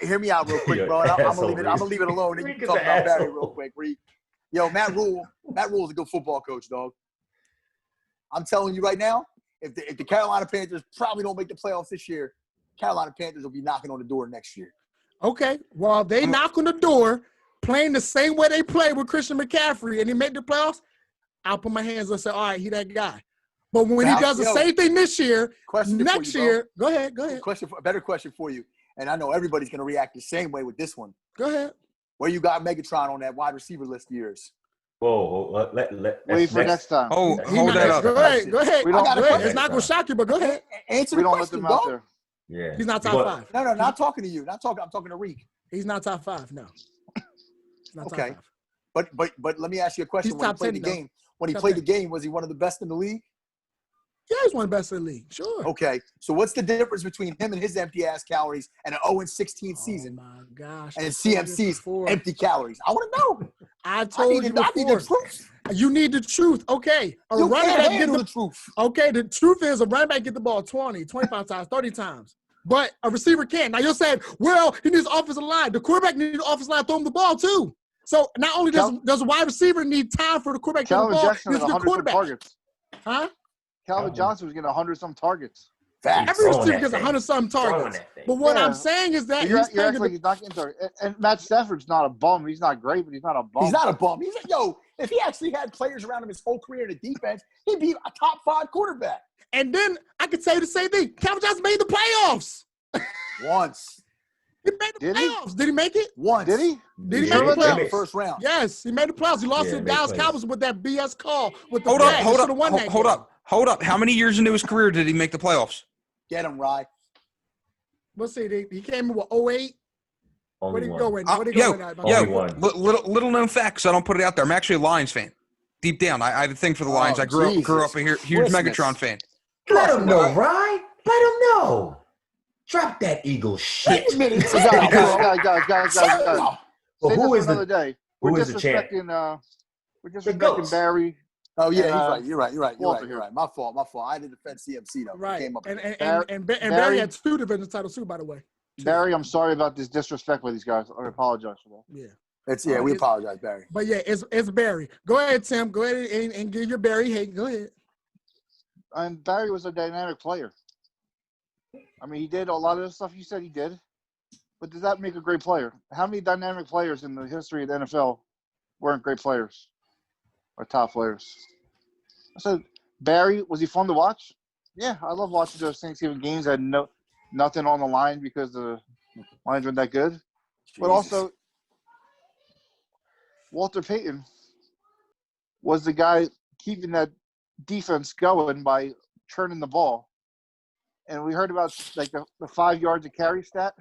Speaker 8: Hear me out real quick,
Speaker 7: You're
Speaker 8: bro.
Speaker 7: an
Speaker 8: I'm gonna
Speaker 7: asshole,
Speaker 8: leave it. I'm gonna
Speaker 7: Reese.
Speaker 8: leave it alone. You
Speaker 7: Reek
Speaker 8: can
Speaker 7: is
Speaker 8: talk
Speaker 7: an
Speaker 8: about Barry
Speaker 7: asshole.
Speaker 8: real quick, Reek. Yo, Matt Rule is a good football coach, dog. I'm telling you right now, if the Carolina Panthers probably don't make the playoffs this year, Carolina Panthers will be knocking on the door next year.
Speaker 5: Okay, well, if they knock on the door, playing the same way they play with Christian McCaffrey, and he made the playoffs, I'll put my hands up and say, all right, he that guy. But when
Speaker 8: Now,
Speaker 5: he does the
Speaker 8: yo,
Speaker 5: same thing this year,
Speaker 8: question for
Speaker 5: next
Speaker 8: you, bro.
Speaker 5: year, go ahead.
Speaker 8: A better question for you, and I know everybody's gonna react the same way with this one.
Speaker 5: Go ahead.
Speaker 8: Where you got Megatron on that wide receiver list of yours?
Speaker 7: Whoa,
Speaker 6: Wait for next time.
Speaker 9: Oh,
Speaker 5: He
Speaker 9: hold
Speaker 5: not-
Speaker 9: that up.
Speaker 5: Go ahead.
Speaker 6: We don't-
Speaker 5: Go ahead.
Speaker 6: we don't-
Speaker 5: It's not going to shock you, but go ahead.
Speaker 8: Answer
Speaker 6: We
Speaker 8: the
Speaker 6: don't let
Speaker 8: question,
Speaker 6: them out
Speaker 8: dog.
Speaker 6: there.
Speaker 7: Yeah.
Speaker 5: He's not top
Speaker 7: But-
Speaker 5: 5.
Speaker 8: No, not talking to you. I'm talking to Reek.
Speaker 5: He's not top 5, no. He's not
Speaker 8: Okay.
Speaker 5: top 5.
Speaker 8: But let me ask you a question.
Speaker 5: He's
Speaker 8: When he
Speaker 5: top
Speaker 8: played
Speaker 5: 10,
Speaker 8: the game, when he
Speaker 5: Top
Speaker 8: played
Speaker 5: 10.
Speaker 8: the game, was he one of the best in the league?
Speaker 5: Yeah, he's one of the best in the league. Sure.
Speaker 8: Okay. So what's the difference between him and his empty ass calories and an 0-16 season
Speaker 5: Oh, my gosh.
Speaker 8: and
Speaker 5: I told you this
Speaker 8: CMC's
Speaker 5: before.
Speaker 8: empty calories? I want to know.
Speaker 5: I told you
Speaker 8: I need the
Speaker 5: before.
Speaker 8: truth.
Speaker 5: You need the truth. Okay. A
Speaker 8: You
Speaker 5: running
Speaker 8: can't
Speaker 5: back get
Speaker 8: handle
Speaker 5: the
Speaker 8: the truth.
Speaker 5: Okay, the truth is a running back get the ball 20, 25 times, 30 times. But a receiver can't. Now you're saying, well, he needs offensive line. The quarterback needs the offensive line to throw him the ball too. So not only does a wide receiver need time for the quarterback to throw the
Speaker 6: Calvin
Speaker 5: ball,
Speaker 6: Jackson
Speaker 5: he's
Speaker 6: had
Speaker 5: the
Speaker 6: 100 some
Speaker 5: quarterback.
Speaker 6: targets.
Speaker 5: Huh?
Speaker 6: Calvin Johnson was getting 100 some targets.
Speaker 8: Facts.
Speaker 5: Every
Speaker 7: throwing
Speaker 5: receiver
Speaker 7: that
Speaker 5: gets
Speaker 7: thing.
Speaker 5: 100-something
Speaker 7: Throwing
Speaker 5: targets.
Speaker 7: that thing.
Speaker 5: But what
Speaker 6: Yeah.
Speaker 5: I'm saying is that
Speaker 6: But you're
Speaker 5: he's
Speaker 6: acting
Speaker 5: taking
Speaker 6: like he's not getting targets. And Matt Stafford's not a bum. He's not great, but he's not a bum.
Speaker 8: He's not a bum. He's if he actually had players around him his whole career in the defense, he'd be a top 5 quarterback.
Speaker 5: And then I could say the same thing. Calvin Johnson made the playoffs.
Speaker 8: Once.
Speaker 5: He made the
Speaker 6: Did he?
Speaker 5: playoffs. Did he make it?
Speaker 8: Once.
Speaker 6: Did he?
Speaker 5: Did he
Speaker 6: Sure
Speaker 5: make the
Speaker 6: about
Speaker 5: playoffs?
Speaker 6: that?
Speaker 8: First round.
Speaker 5: Yes, he made the playoffs. He lost
Speaker 7: Yeah,
Speaker 5: to the
Speaker 7: made
Speaker 5: Dallas
Speaker 7: playoffs.
Speaker 5: Cowboys with that BS call with the
Speaker 9: Hold up,
Speaker 5: flag.
Speaker 9: hold
Speaker 5: They should've
Speaker 9: up,
Speaker 5: won that
Speaker 9: hold
Speaker 5: game.
Speaker 9: up, hold up. How many years into his career did he make the playoffs?
Speaker 8: Get him, Rye.
Speaker 5: Let's see. He came in with 08. Where
Speaker 7: Only
Speaker 5: did he
Speaker 7: one.
Speaker 5: go in? Where did he
Speaker 9: Yo,
Speaker 5: go in that?
Speaker 7: Only one.
Speaker 9: little known fact, because I don't put it out there. I'm actually a Lions fan. Deep down, I have a thing for the Lions.
Speaker 8: Oh,
Speaker 9: I grew up a huge
Speaker 8: Christmas.
Speaker 9: Megatron fan.
Speaker 7: Let him know, right? Let him know. Drop that Eagle shit.
Speaker 8: Wait a minute.
Speaker 6: Guys.
Speaker 7: Well,
Speaker 6: Save
Speaker 7: who
Speaker 6: this
Speaker 7: is
Speaker 6: for another
Speaker 7: the
Speaker 6: day.
Speaker 7: who
Speaker 6: We're
Speaker 7: is the champ?
Speaker 6: disrespecting. We're
Speaker 7: The
Speaker 6: disrespecting
Speaker 7: goats.
Speaker 6: Barry.
Speaker 8: Oh yeah,
Speaker 6: And,
Speaker 8: he's right. You're right.
Speaker 6: Walter
Speaker 8: You're
Speaker 6: here.
Speaker 8: right. My fault. I didn't defend CMC though. He
Speaker 5: Right.
Speaker 8: came up
Speaker 5: And
Speaker 8: with it.
Speaker 5: Barry
Speaker 6: Barry-
Speaker 5: had 2 division titles too, by the way.
Speaker 6: Barry, I'm sorry about this disrespect with these guys. I apologize for that.
Speaker 5: Yeah.
Speaker 8: We apologize, Barry.
Speaker 5: But yeah, it's Barry. Go ahead, Tim. Go ahead and give your Barry hate. Go ahead.
Speaker 6: And Barry was a dynamic player. I mean, he did a lot of the stuff you said he did. But does that make a great player? How many dynamic players in the history of the NFL weren't great players or top players? I said, Barry, was he fun to watch? Yeah, I love watching those Thanksgiving games. I had nothing on the line because the lines weren't that good. But also, Walter Payton was the guy keeping that defense going by turning the ball. And we heard about like the 5 yards of carry stat.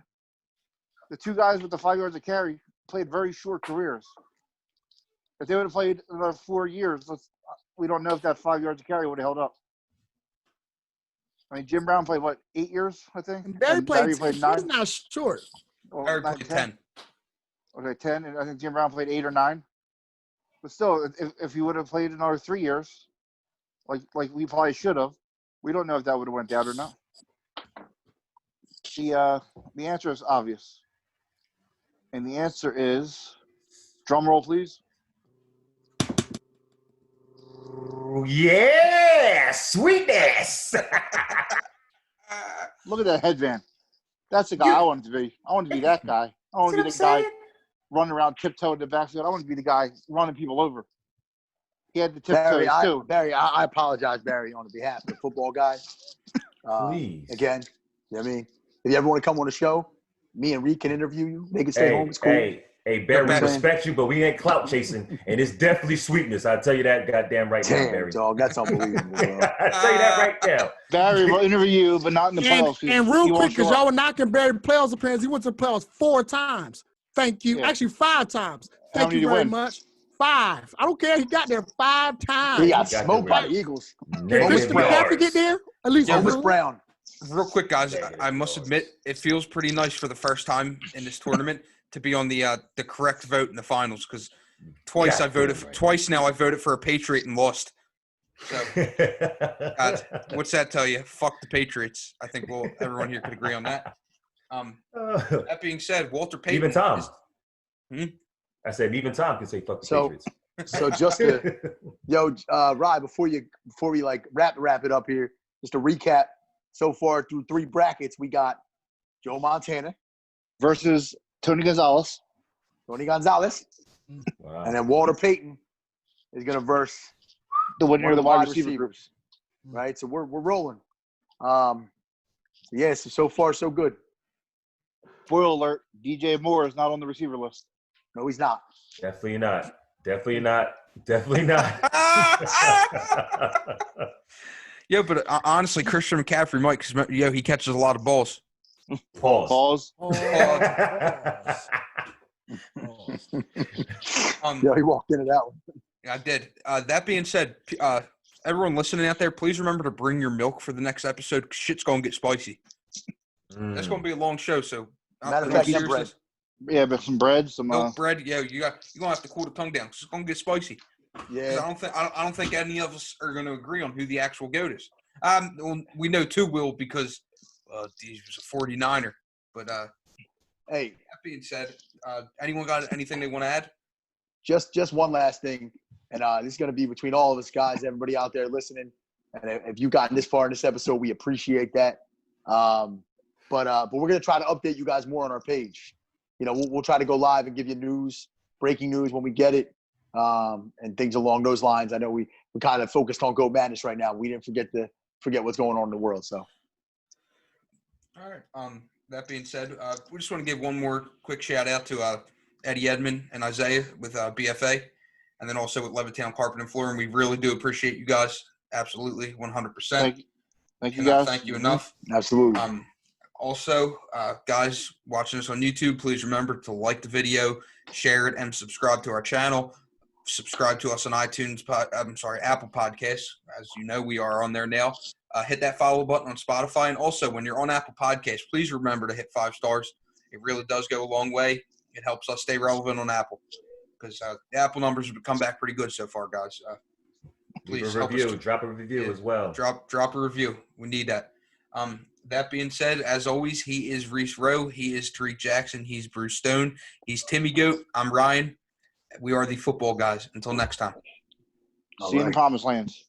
Speaker 6: The 2 guys with the 5 yards of carry played very short careers. If they would have played another 4 years, we don't know if that 5 yards of carry would have held up. I mean, Jim Brown played, 8 years, I think?
Speaker 5: And Barry played 10.
Speaker 6: 9?
Speaker 5: He's not short.
Speaker 6: Well,
Speaker 9: Barry
Speaker 6: 9,
Speaker 9: played 10.
Speaker 6: Okay, 10. And I think Jim Brown played 8 or 9. But still, if he would have played another 3 years, like we probably should have, we don't know if that would have went down or not. The answer is obvious. And the answer is, drum roll, please.
Speaker 7: Yeah, sweetness.
Speaker 6: Look at that headband. That's the guy I wanted to be. I wanted to be that guy. I want to be the guy running around tiptoe in the backfield. I want to be the guy running people over. He had the tiptoes too.
Speaker 8: Barry, I apologize, Barry, on behalf of the football guys.
Speaker 7: Please.
Speaker 8: Again, you know what I mean? If you ever want to come on the show, me and Reed can interview you. They can stay home. It's cool.
Speaker 7: Hey, Barry, we
Speaker 8: Barry.
Speaker 7: respect you, but we ain't clout chasing, and it's definitely sweetness. I'll tell you that goddamn right now,
Speaker 8: Damn,
Speaker 7: Barry.
Speaker 8: dog, that's unbelievable, bro.
Speaker 7: I'll tell you that right now.
Speaker 6: Barry will interview you, but not in the playoffs.
Speaker 5: And real quick, because y'all were knocking Barry playoffs appearance, he went to the playoffs 4 times. Thank you.
Speaker 6: Yeah.
Speaker 5: Actually, 5 times.
Speaker 6: How
Speaker 5: Thank
Speaker 6: many
Speaker 5: you
Speaker 6: did he
Speaker 5: very
Speaker 6: win?
Speaker 5: much. 5. I don't care. He got there 5 times.
Speaker 8: He got
Speaker 7: got
Speaker 8: smoked
Speaker 7: the
Speaker 8: by
Speaker 7: ring.
Speaker 8: the Eagles.
Speaker 5: Did
Speaker 7: Negative
Speaker 5: Christian McCaffrey get there? At least
Speaker 9: Yeah,
Speaker 8: Thomas
Speaker 5: one.
Speaker 8: Brown.
Speaker 9: Real quick, guys, I must admit it feels pretty nice for the first time in this tournament to be on the correct vote in the finals because twice now I voted for a Patriot and lost. So, what's that tell you? Fuck the Patriots. I think everyone here could agree on that. That being said, Walter Payton.
Speaker 7: Even Tom.
Speaker 9: Hmm?
Speaker 7: I said even Tom can say fuck the
Speaker 8: So-
Speaker 7: Patriots.
Speaker 8: So just to, Rye, before we like wrap it up here, just to recap, so far through 3 brackets, we got Joe Montana,
Speaker 6: versus Tony Gonzalez.
Speaker 7: Wow.
Speaker 8: and then Walter Payton is going to verse
Speaker 6: The winner
Speaker 8: one
Speaker 6: of the wide receiver
Speaker 8: receivers,
Speaker 6: groups.
Speaker 8: right? So we're rolling. So far so good.
Speaker 6: Spoiler alert, DJ Moore is not on the receiver list.
Speaker 8: No, he's not.
Speaker 7: Definitely not. Definitely not. Definitely not.
Speaker 9: Yeah, but honestly, Christian McCaffrey might because he catches a lot of balls.
Speaker 7: Pause.
Speaker 6: Balls.
Speaker 8: He walked into that one.
Speaker 9: I did. That being said, everyone listening out there, please remember to bring your milk for the next episode. 'Cause shit's gonna get spicy. That's gonna be a long show. So,
Speaker 8: Matter of
Speaker 9: no
Speaker 8: fact, some
Speaker 9: seriousness.
Speaker 6: Yeah, but some bread, some
Speaker 9: Milk bread. Yeah, you're gonna have to cool the tongue down. 'Cause it's gonna get spicy. 'Cause
Speaker 8: Yeah.
Speaker 9: I don't think any of us are gonna agree on who the actual GOAT is. Well, we know 2 will because he was a 49er. But
Speaker 8: Hey,
Speaker 9: that being said, anyone got anything they want to add?
Speaker 8: just one last thing, and this is going to be between all of us guys, everybody out there listening. And if you've gotten this far in this episode, we appreciate that. But we're going to try to update you guys more on our page. We'll try to go live and give you breaking news when we get it, and things along those lines. I know we kind of focused on Goat Madness right now. We didn't forget what's going on in the world. So,
Speaker 9: All right. That being said, we just want to give one more quick shout out to Eddie Edmond and Isaiah with BFA, and then also with Levittown Carpet and Flooring. We really do appreciate you guys. Absolutely, 100%.
Speaker 6: Thank you, guys.
Speaker 9: Thank you enough.
Speaker 8: absolutely.
Speaker 9: Also, guys watching us on YouTube, please remember to like the video, share it, and subscribe to our channel. Subscribe to us on Apple Podcasts. As you know, we are on there now. Hit that follow button on Spotify. And also, when you're on Apple Podcasts, please remember to hit 5 stars. It really does go a long way. It helps us stay relevant on Apple because the Apple numbers have come back pretty good so far, guys.
Speaker 7: Leave
Speaker 9: Please
Speaker 7: a
Speaker 9: help us.
Speaker 7: review. Drop a review
Speaker 9: Yeah.
Speaker 7: as well.
Speaker 9: Drop a review. We need that. That being said, as always, he is Reese Rowe. He is Tariq Jackson. He's Bruce Stone. He's Timmy Goat. I'm Ryan. We are the football guys. Until next time.
Speaker 6: See you in the promised lands.